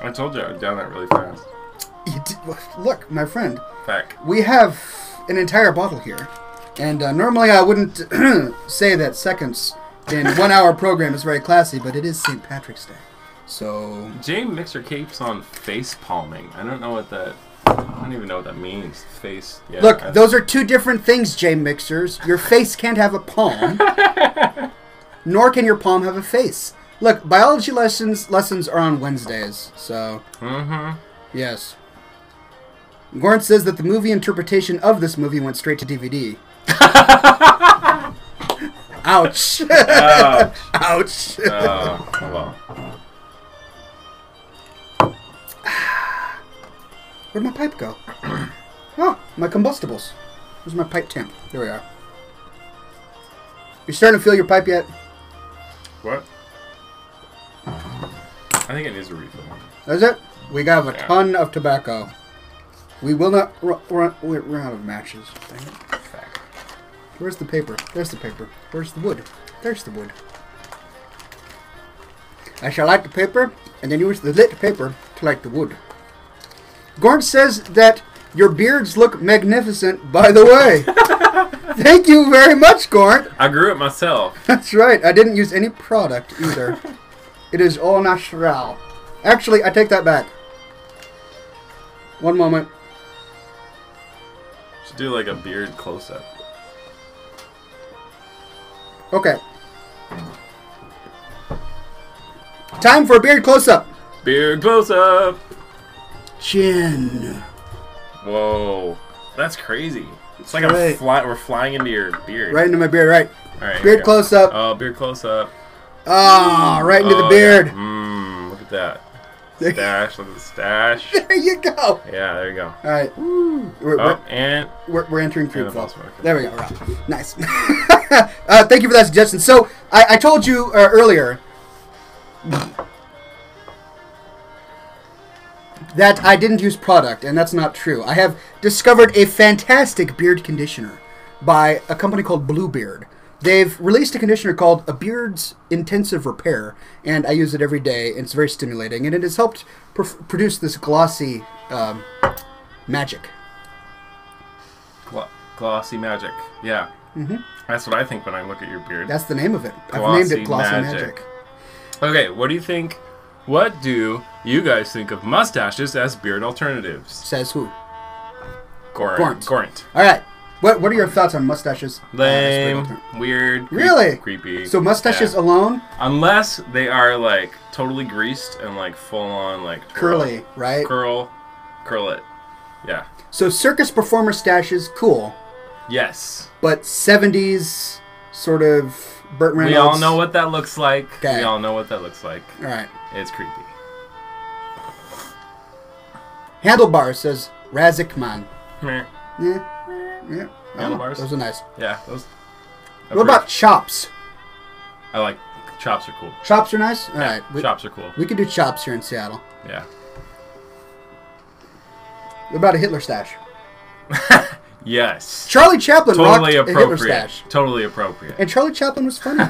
I told you I would down that really fast.
You did, look, my friend.
Fact.
We have an entire bottle here. And normally I wouldn't say that seconds in 1 hour program is very classy, but it is St. Patrick's Day. So...
Jay Mixer keeps on face palming. I don't know what that... I don't even know what that means. Face... Yeah,
look, those are two different things, J Mixers. Your face can't have a palm. Nor can your palm have a face. Look, biology lessons are on Wednesdays, so...
Mm-hmm.
Yes. Gorn says that the movie interpretation of this movie went straight to DVD. Ouch. Ouch.
Well.
Where'd my pipe go? Oh, my combustibles. Where's my pipe temp? There we are. You starting to feel your pipe yet?
What? I think it needs a refill.
Is it? We got a ton of tobacco. We will not run out of matches. Dang it.
Fact.
Where's the paper? There's the paper. Where's the wood? There's the wood. I shall light the paper, and then use the lit paper to light the wood. Gorn says that your beards look magnificent, by the way. Thank you very much, Gorn.
I grew it myself.
That's right. I didn't use any product either. It is all natural. Actually, I take that back. One moment.
Should do like a beard close-up.
Okay. Time for a beard close-up.
Beard close-up.
Chin.
Whoa. That's crazy. It's like
right.
we're flying into your beard.
Right into my beard, right.
All right,
beard close-up.
Oh, beard close-up.
Oh, right into the beard.
Yeah. Look at that. Stash, look at the stash.
There you go.
Yeah, there you go.
All right. We're entering fruit flow.
Okay.
There we go. Right. Nice. Thank you for that suggestion. So, I told you earlier that I didn't use product, and that's not true. I have discovered a fantastic beard conditioner by a company called Bluebeard. They've released a conditioner called A Beard's Intensive Repair, and I use it every day, and it's very stimulating, and it has helped produce this glossy magic.
Glossy magic, yeah. Mm-hmm. That's what I think when I look at your beard.
That's the name of it.
Glossy
I've named it Glossy Magic.
Okay, what do you think? What do you guys think of mustaches as beard alternatives?
Says who?
Gornt.
All right. What are your thoughts on mustaches?
Lame, weird,
really
creepy.
So mustaches alone?
Unless they are like totally greased and like full on like
curly, right?
Curl it. Yeah.
So circus performer stashes, cool.
Yes.
But 70s sort of Burt Reynolds.
We all know what that looks like.
Okay.
We all know what that looks like.
All right.
It's creepy.
Handlebar says Razikman.
Meh.
Yeah. Yeah.
Handlebars.
Those are nice.
Yeah. Those.
What about chops?
I like chops are cool.
Chops are nice? All right.
Chops are cool.
We could do chops here in Seattle.
Yeah.
What about a Hitler stash?
Yes.
Charlie Chaplin rocked a Hitler stash.
Totally appropriate.
And Charlie Chaplin was funny.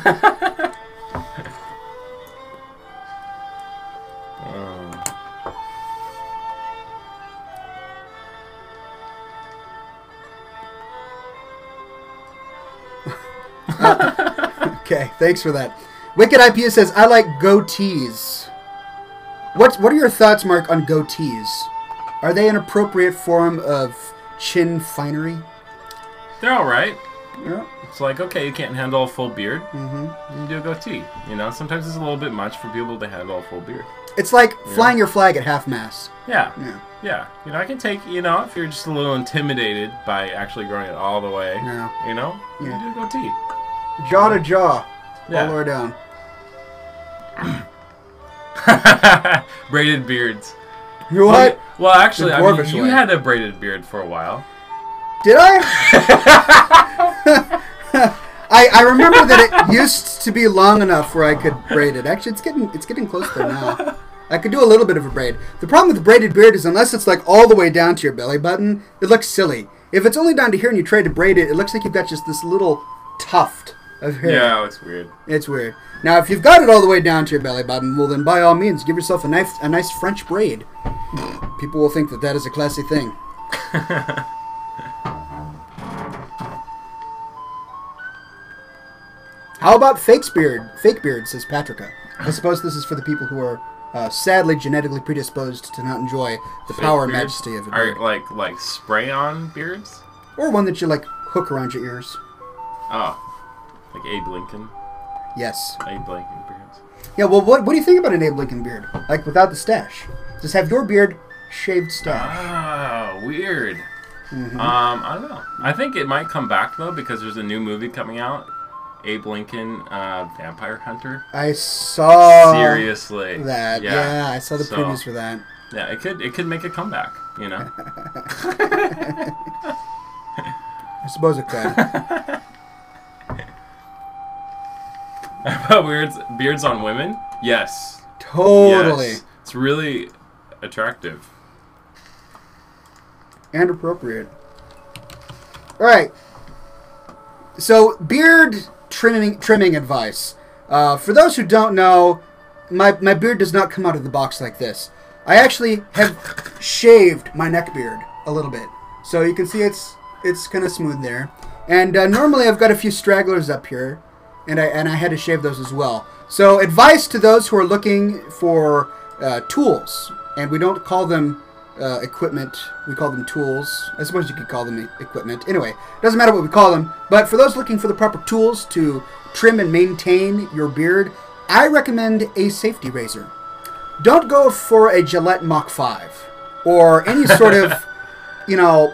Okay, thanks for that. Wicked IPA says, I like goatees. What are your thoughts, Mark, on goatees? Are they an appropriate form of chin finery?
They're all right.
Yeah.
It's like, okay, you can't handle a full beard.
Mm-hmm.
You can do a goatee. You know, sometimes it's a little bit much for people to handle a full beard.
It's like flying your flag at half-mast.
Yeah. You know, I can take, you know, if you're just a little intimidated by actually growing it all the way, you know, you can do a goatee.
Jaw to jaw. All the way down.
Braided beards.
You what?
Well, actually, I mean, you had a braided beard for a while.
Did I? I remember that it used to be long enough where I could braid it. Actually, it's getting close there now. I could do a little bit of a braid. The problem with the braided beard is unless it's like all the way down to your belly button, it looks silly. If it's only down to here and you try to braid it, it looks like you've got just this little tuft of hair.
Yeah, it looks weird.
It's weird. Now, if you've got it all the way down to your belly button, well, then by all means, give yourself a nice French braid. People will think that that is a classy thing. How about fake beard? Fake beard, says Patricia. I suppose this is for the people who are sadly genetically predisposed to not enjoy the
Fake
power and
beard?
majesty of a beard.
Are like spray-on beards?
Or one that you, like, hook around your ears.
Oh. Like Abe Lincoln?
Yes.
Abe Lincoln beards.
Yeah, well, what do you think about an Abe Lincoln beard? Like, without the stash. Just have your beard shaved stash.
Oh, weird.
Mm-hmm.
I don't know. I think it might come back, though, because there's a new movie coming out. Abe Lincoln, Vampire Hunter.
I saw
Seriously.
that. Yeah, I saw the previews for that.
Yeah, it could make a comeback, you know?
I suppose it could.
About beards on women? Yes.
Totally.
Yes. It's really attractive.
And appropriate. Alright. So, beard trimming advice. For those who don't know, my beard does not come out of the box like this. I actually have shaved my neck beard a little bit. So you can see it's kind of smooth there. And normally I've got a few stragglers up here. And I had to shave those as well. So advice to those who are looking for tools. And we don't call them equipment. We call them tools. I suppose you could call them equipment. Anyway, doesn't matter what we call them. But for those looking for the proper tools to trim and maintain your beard, I recommend a safety razor. Don't go for a Gillette Mach 5 or any sort of,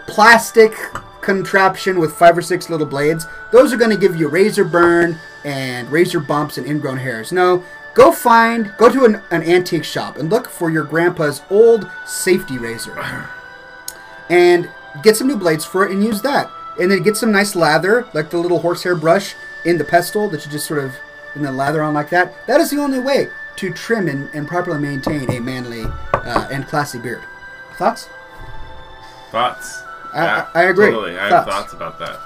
plastic contraption with 5 or 6 little blades. Those are going to give you razor burn and razor bumps and ingrown hairs. No, go to an antique shop and look for your grandpa's old safety razor and get some new blades for it and use that. And then get some nice lather, like the little horsehair brush in the pestle that you just sort of lather on like that. That is the only way to trim and properly maintain a manly and classy beard. Thoughts?
Thoughts?
I agree.
Totally. I have thoughts about that.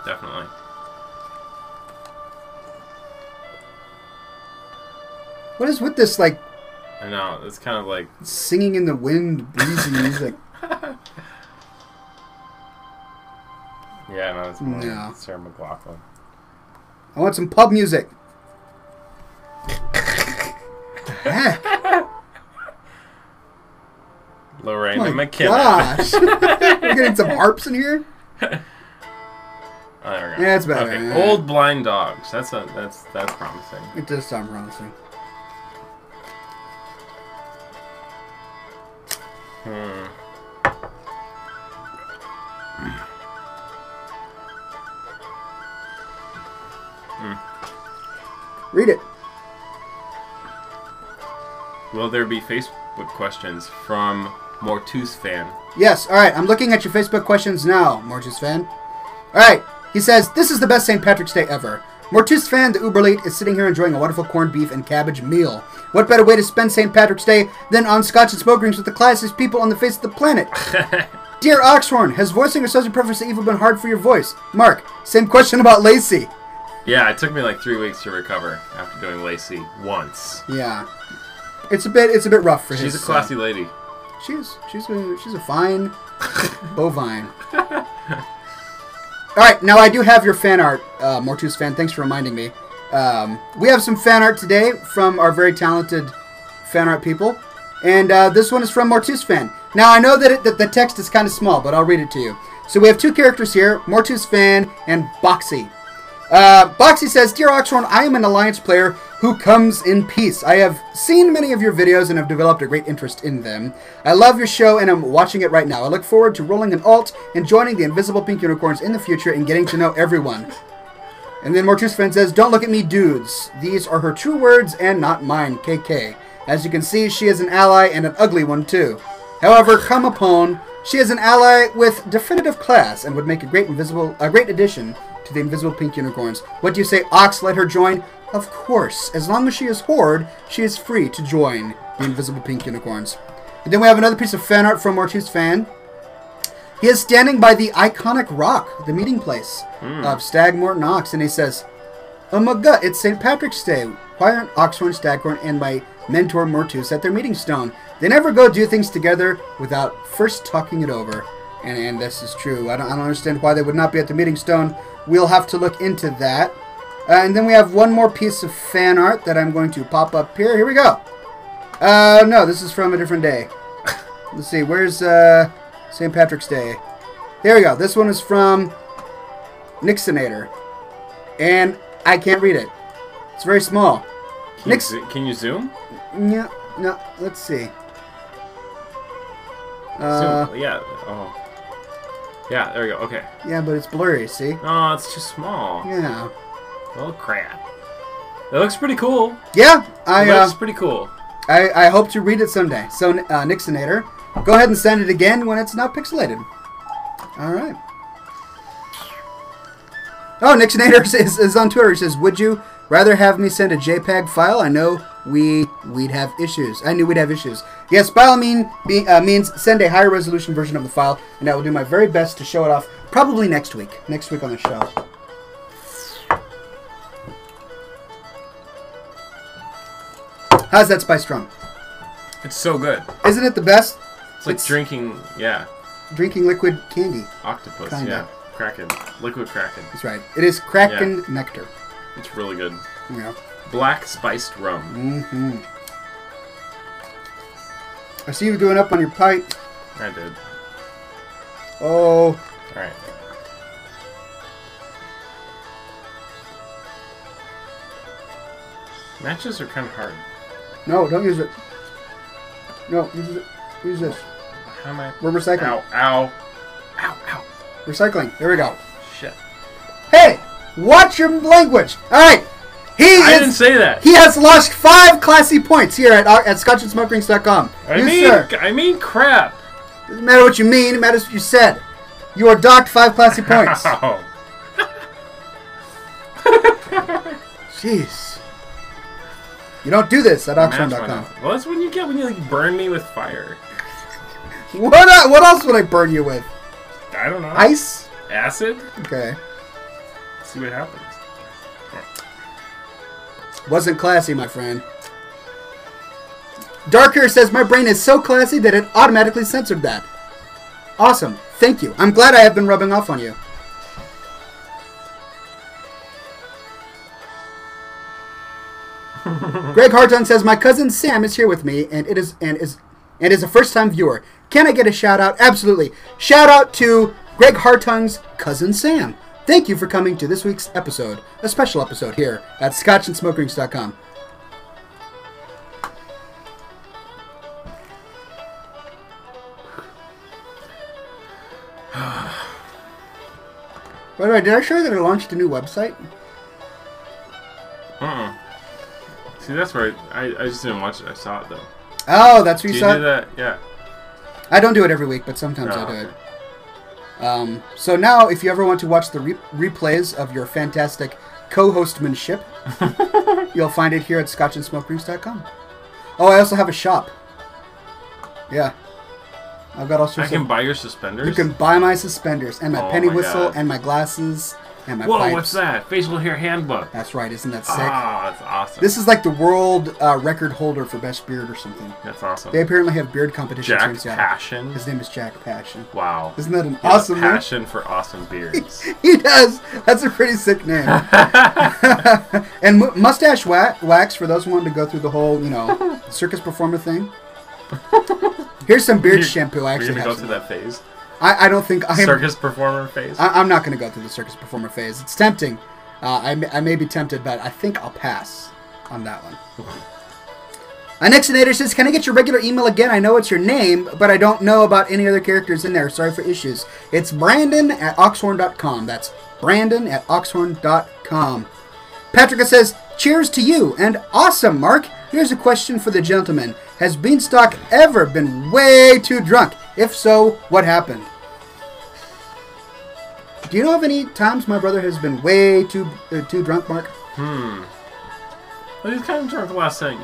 Definitely.
What is with this, like...
I know. It's kind of like...
singing in the wind, breezy music.
Yeah, no, it's more
No.
Sarah McLachlan.
I want some pub music. Heck?
Lorraine
Oh
and
my
McKinnon.
gosh. We're getting some harps in here?
Oh, there we go.
Yeah, it's better.
Okay.
Yeah.
Old blind dogs. That's promising.
It does sound promising. Read it.
Will there be Facebook questions from Mortus fan?
Yes, alright, I'm looking at your Facebook questions now, Mortus fan. Alright, he says, this is the best St. Patrick's Day ever. Mortus fan, the Uberlate, is sitting here enjoying a wonderful corned beef and cabbage meal. What better way to spend St. Patrick's Day than on Scotch and smoke rings with the classiest people on the face of the planet? Dear Oxhorn, has voicing or subject preference even been hard for your voice? Mark, same question about Lacey.
Yeah, it took me like 3 weeks to recover after doing Lacey once.
Yeah. It's a bit rough for his...
She's a classy lady.
She's a fine bovine. Alright, now I do have your fan art, Mortus fan. Thanks for reminding me. We have some fan art today from our very talented fan art people. And this one is from Mortus fan. Now, I know that the text is kind of small, but I'll read it to you. So we have 2 characters here, Mortus fan and Boxy. Boxy says, Dear Oxhorn, I am an Alliance player who comes in peace. I have seen many of your videos and have developed a great interest in them. I love your show and I'm watching it right now. I look forward to rolling an alt and joining the Invisible Pink Unicorns in the future and getting to know everyone. And then Mortus fan says, Don't look at me, dudes. These are her true words and not mine, KK. As you can see, she is an ally and an ugly one too. However, come upon, she is an ally with definitive class and would make a great addition to the Invisible Pink Unicorns. What do you say, Ox? Let her join? Of course. As long as she is Horde, she is free to join the Invisible Pink Unicorns. And then we have another piece of fan art from Mortus fan. He is standing by the iconic rock, the meeting place of Staghorn, Ox, and he says, "Oh my God, it's St. Patrick's Day. Why aren't Oxhorn, Staghorn, and my mentor Mortus at their meeting stone? They never go do things together without first talking it over." And this is true. I don't understand why they would not be at the meeting stone. We'll have to look into that. And then we have one more piece of fan art that I'm going to pop up here. Here we go. No, this is from a different day. Let's see. Where's St. Patrick's Day? Here we go. This one is from Nixonator. And I can't read it. It's very small.
Can you zoom?
Yeah. No. Let's see.
Zoom. Yeah. Oh. Yeah, there we go. Okay.
Yeah, but it's blurry, see?
Oh, it's too small.
Yeah.
Oh, crap. That looks pretty cool.
Yeah.
That looks pretty cool.
I hope to read it someday. So, Nixonator, go ahead and send it again when it's not pixelated. All right. Oh, Nixonator is on Twitter. He says, "Would you rather have me send a JPEG file? I know we'd have issues. I knew we'd have issues." Yes, file means send a higher resolution version of the file, and I will do my very best to show it off probably next week. Next week on the show. How's that spiced rum?
It's so good.
Isn't it the best?
It's like drinking,
drinking liquid candy.
Octopus,
Kinda.
yeah. Kraken. Liquid Kraken.
That's right. It is Kraken nectar.
It's really good.
Yeah.
Black spiced rum.
Mm-hmm. I see you doing up on your pipe.
I did.
Oh.
Alright. Matches are kind of hard.
No, don't use it. No, use it. Use this.
How am I?
We're recycling.
Ow, ow. Ow, ow.
Recycling. There we go.
Shit.
Hey! Watch your language! Alright!
I didn't say that.
He has lost 5 classy points here at scotchandsmokerings.com.
I mean crap.
Doesn't matter what you mean, it matters what you said. You are docked 5 classy points.
Oh.
Jeez. You don't do this at Oxford.com.
Well, that's when you get when you like burn me with fire.
What else would I burn you with?
I don't know.
Ice?
Acid?
Okay.
Let's see what happens.
Wasn't classy, my friend. Darker says, "My brain is so classy that it automatically censored that." Awesome. Thank you. I'm glad I have been rubbing off on you. Greg Hartung says, "My cousin Sam is here with me, and is a first-time viewer. Can I get a shout-out?" Absolutely. Shout-out to Greg Hartung's cousin Sam. Thank you for coming to this week's episode, a special episode here at scotchandsmokerings.com. By the way, did I show you that I launched a new website?
See, that's where I just didn't watch it. I saw it, though.
Oh, that's where you saw it?
Do that? Yeah.
I don't do it every week, but sometimes I do it. So now, if you ever want to watch the replays of your fantastic co-hostmanship, you'll find it here at scotchandsmokerings.com. Oh, I also have a shop. Yeah. I've got all sorts
I can buy your suspenders?
You can buy my suspenders, and my penny whistle,
God.
and my glasses, and my
Whoa,
pipes.
what's that? Facial hair handbook.
That's right, isn't that sick?
Oh, that's awesome.
This is like the world record holder for best beard or something.
That's awesome.
They apparently have beard competitions.
Jack Passion?
His name is Jack Passion.
Wow.
Isn't that an awesome name?
Passion for awesome beards.
He does. That's a pretty sick name. And mustache wax for those who want to go through the whole, circus performer thing. Here's some beard shampoo. I actually
You're
have
going to go through that phase?
I don't think I'm...
Circus performer phase?
I'm not going to go through the circus performer phase. It's tempting. I may be tempted, but I think I'll pass on that one. Nixonator says, "Can I get your regular email again? I know it's your name, but I don't know about any other characters in there. Sorry for issues. It's Brandon@oxhorn.com. That's Brandon@oxhorn.com. Patrick says, "Cheers to you, and awesome, Mark. Here's a question for the gentleman. Has Beanstalk ever been way too drunk? If so, what happened?" Do you know of any times my brother has been way too drunk, Mark?
Well, he's kind of drunk last night.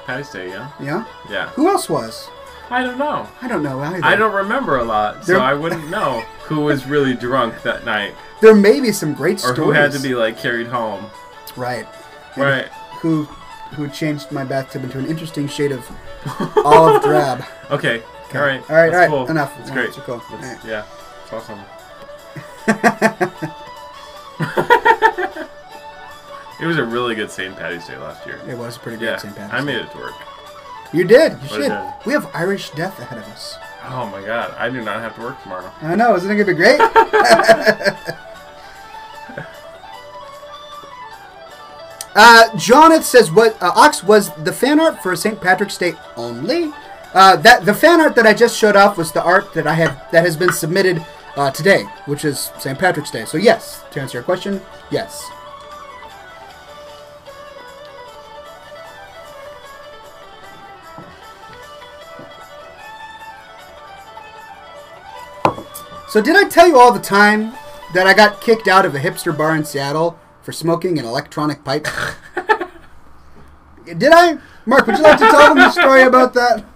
Patty's Day, yeah?
Yeah?
Yeah.
Who else was?
I don't know.
I don't know either.
I don't remember a lot, so I wouldn't know who was really drunk that night.
There may be some great stories.
Or who had to be, like, carried home.
Right.
Right.
Who changed my bathtub into an interesting shade of olive drab.
Okay. All right.
All right.
Cool.
Enough.
That's great.
That's cool.
Right. Yeah. It's awesome. It was a really good St. Paddy's Day last year.
It was a pretty good St. Paddy's Day.
I made it to work.
You did. You should.
Did.
We have Irish death ahead of us.
Oh my God! I do not have to work tomorrow.
I know. Isn't it gonna be great? Jonathan says, "What Ox was the fan art for St. Patrick's Day only? That the fan art that I just showed off was the art that that has been submitted today, which is St. Patrick's Day. So yes, to answer your question, yes." So did I tell you all the time that I got kicked out of a hipster bar in Seattle for smoking an electronic pipe? Did I? Mark, would you like to tell them the story about that?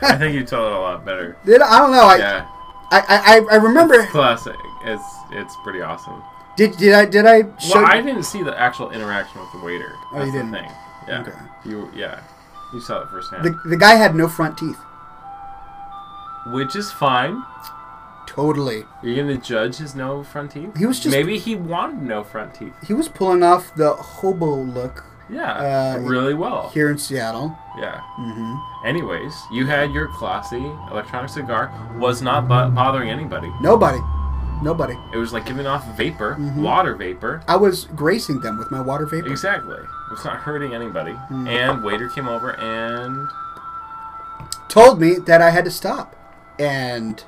I think you told it a lot better.
Did I? I don't know.
Yeah.
I remember.
It's classic. It's pretty awesome.
Did I show?
Well, I didn't see the actual interaction with the waiter.
Oh, you didn't.
The thing. Yeah.
Okay.
You saw it firsthand.
The guy had no front teeth.
Which is fine.
Totally.
You're gonna judge his no front teeth?
He was just
maybe he wanted no front teeth.
He was pulling off the hobo look.
Yeah, really well
here in Seattle.
Yeah.
Mm-hmm.
Anyways, you had your classy electronic cigar. Was not bothering anybody.
Nobody. It was
like giving off vapor, water vapor.
I was gracing them with my water vapor.
Exactly. It was not hurting anybody. And waiter came over and
told me that I had to stop, and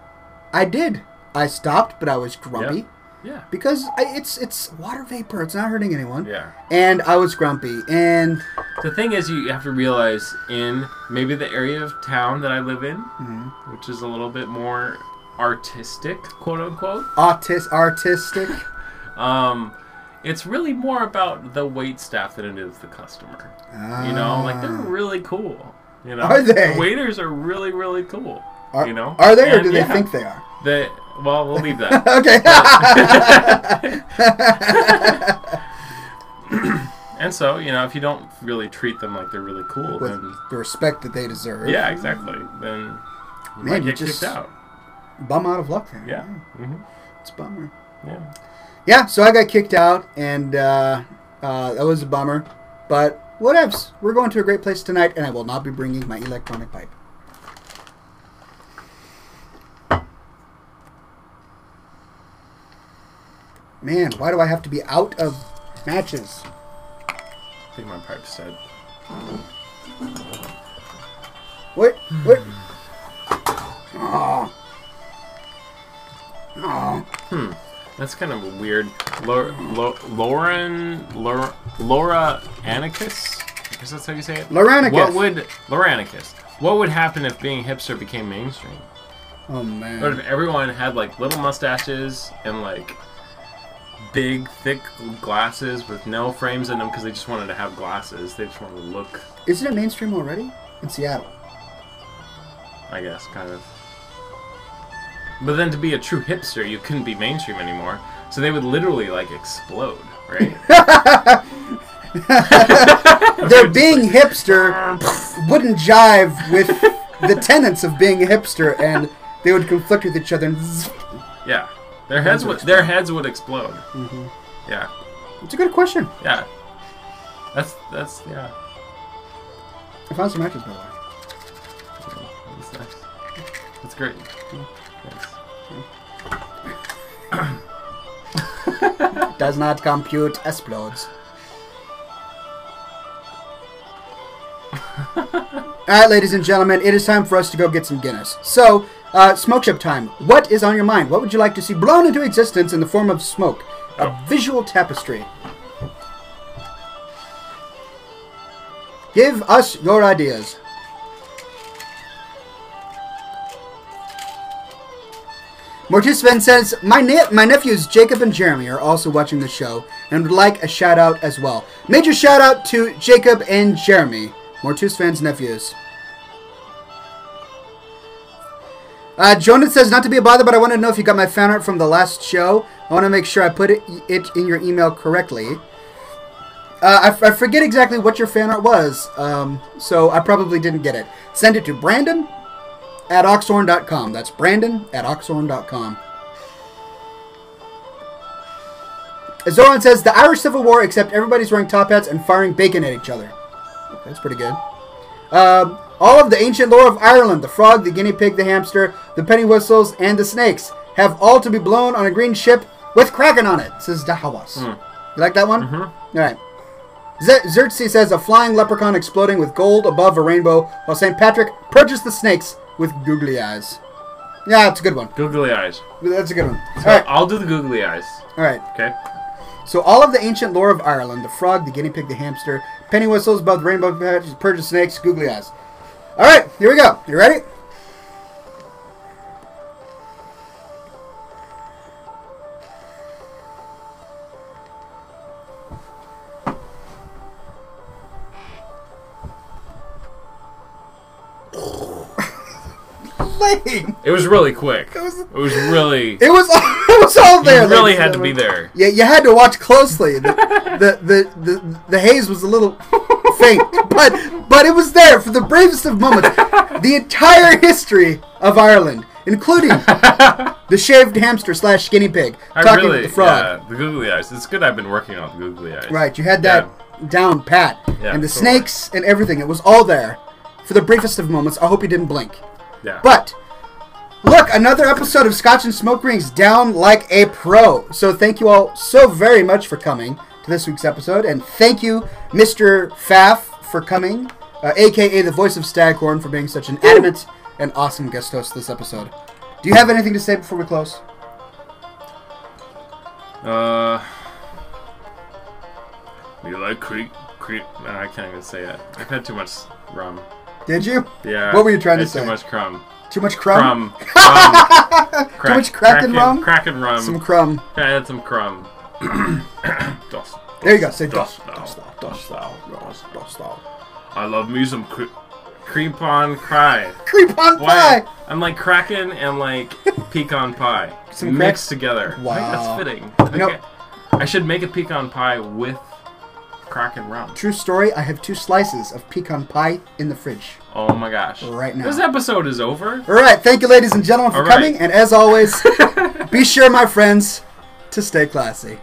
I did. I stopped, but I was grumpy.
Yeah.
Because it's water vapor. It's not hurting anyone.
Yeah.
And I was grumpy. And
the thing is, you have to realize in maybe the area of town that I live in, which is a little bit more artistic, quote unquote.
Artistic.
It's really more about the wait staff than it is the customer. You know, like they're really cool. You know,
are they?
The waiters are really, really cool. You know,
are they, or do they think they are?
Well, we'll leave that.
Okay.
And so, you know, if you don't really treat them like they're really cool,
with
then
the respect that they deserve.
Yeah, exactly. Then you might get kicked out.
Bum out of luck there.
Yeah.
It's a bummer.
Yeah.
Yeah, so I got kicked out, and that was a bummer. But whatevs. We're going to a great place tonight, and I will not be bringing my electronic pipe. Man, why do I have to be out of matches?
I think my pipe's dead.
Wait. Oh.
That's kind of a weird. Laura Anarchus? I guess that's how you say it.
Laurenicus.
What would happen if being hipster became mainstream?
Oh man.
What if everyone had like little mustaches and like big, thick glasses with no frames in them because they just wanted to have glasses. They just wanted to look.
Isn't it mainstream already? In Seattle.
I guess, kind of. But then to be a true hipster, you couldn't be mainstream anymore. So they would literally, like, explode, right?
Their being hipster wouldn't jive with the tenets of being a hipster, and they would conflict with each other. And
yeah. Their heads would explode. Yeah.
It's a good question.
Yeah. That's yeah.
I found some matches, by the way.
That's nice. That's great. Thanks.
Does not compute, explodes. Alright, ladies and gentlemen, it is time for us to go get some Guinness. So, smoke shop time. What is on your mind? What would you like to see blown into existence in the form of smoke? A visual tapestry. Give us your ideas. Mortisven says, My nephews Jacob and Jeremy are also watching the show and would like a shout out as well. Major shout out to Jacob and Jeremy, Mortisven's nephews. Jonah says, not to be a bother, but I want to know if you got my fan art from the last show. I want to make sure I put it in your email correctly. I forget exactly what your fan art was, so I probably didn't get it. Send it to Brandon@oxhorn.com. That's Brandon@oxhorn.com. Zoran says, the Irish Civil War, except everybody's wearing top hats and firing bacon at each other. Okay, that's pretty good. All of the ancient lore of Ireland, the frog, the guinea pig, the hamster, the penny whistles, and the snakes, have all to be blown on a green ship with Kraken on it, says Dahawas. You like that one? All right. Xerxes says, a flying leprechaun exploding with gold above a rainbow, while St. Patrick purchased the snakes with googly eyes. Yeah, that's a good one.
Googly eyes.
That's a good one.
So
all right.
I'll do the googly eyes.
All right.
Okay.
So all of the ancient lore of Ireland, the frog, the guinea pig, the hamster, penny whistles above the rainbow, purchased snakes, googly eyes. All right, here we go. You ready?
It was really quick. It was really.
It was all there.
You really had to be there.
Yeah, you had to watch closely. The haze was a little faint, but it was there for the bravest of moments. The entire history of Ireland, including the shaved hamster / guinea pig talking with the frog.
Yeah, the googly eyes. It's good I've been working on the googly eyes.
Right, you had that down pat,
Yeah,
and the snakes and everything. It was all there for the briefest of moments. I hope you didn't blink.
Yeah.
But look, another episode of Scotch and Smoke Rings down like a pro. So thank you all so very much for coming to this week's episode. And thank you, Mr. Pfaff, for coming, a.k.a. the voice of Staghorn, for being such an adamant and awesome guest host this episode. Do you have anything to say before we close?
You like creek? No, I can't even say it. I've had too much rum.
Did you?
Yeah.
What were you trying to say?
Too much crumb.
Too much crumb?
Too
much Kraken rum?
Kraken rum.
Some crumb.
I had some crumb.
There you go. Say
Dost thou. I love me some creep on pie.
Creep on pie!
I'm like Kraken and like pecan pie.
Some
mixed together.
Wow.
I think that's fitting. I should make a pecan pie with Kraken rum.
True story, I have 2 slices of pecan pie in the fridge.
Oh my gosh.
Right now.
This episode is over.
Alright, thank you ladies and gentlemen for coming, and as always, be sure, my friends, to stay classy.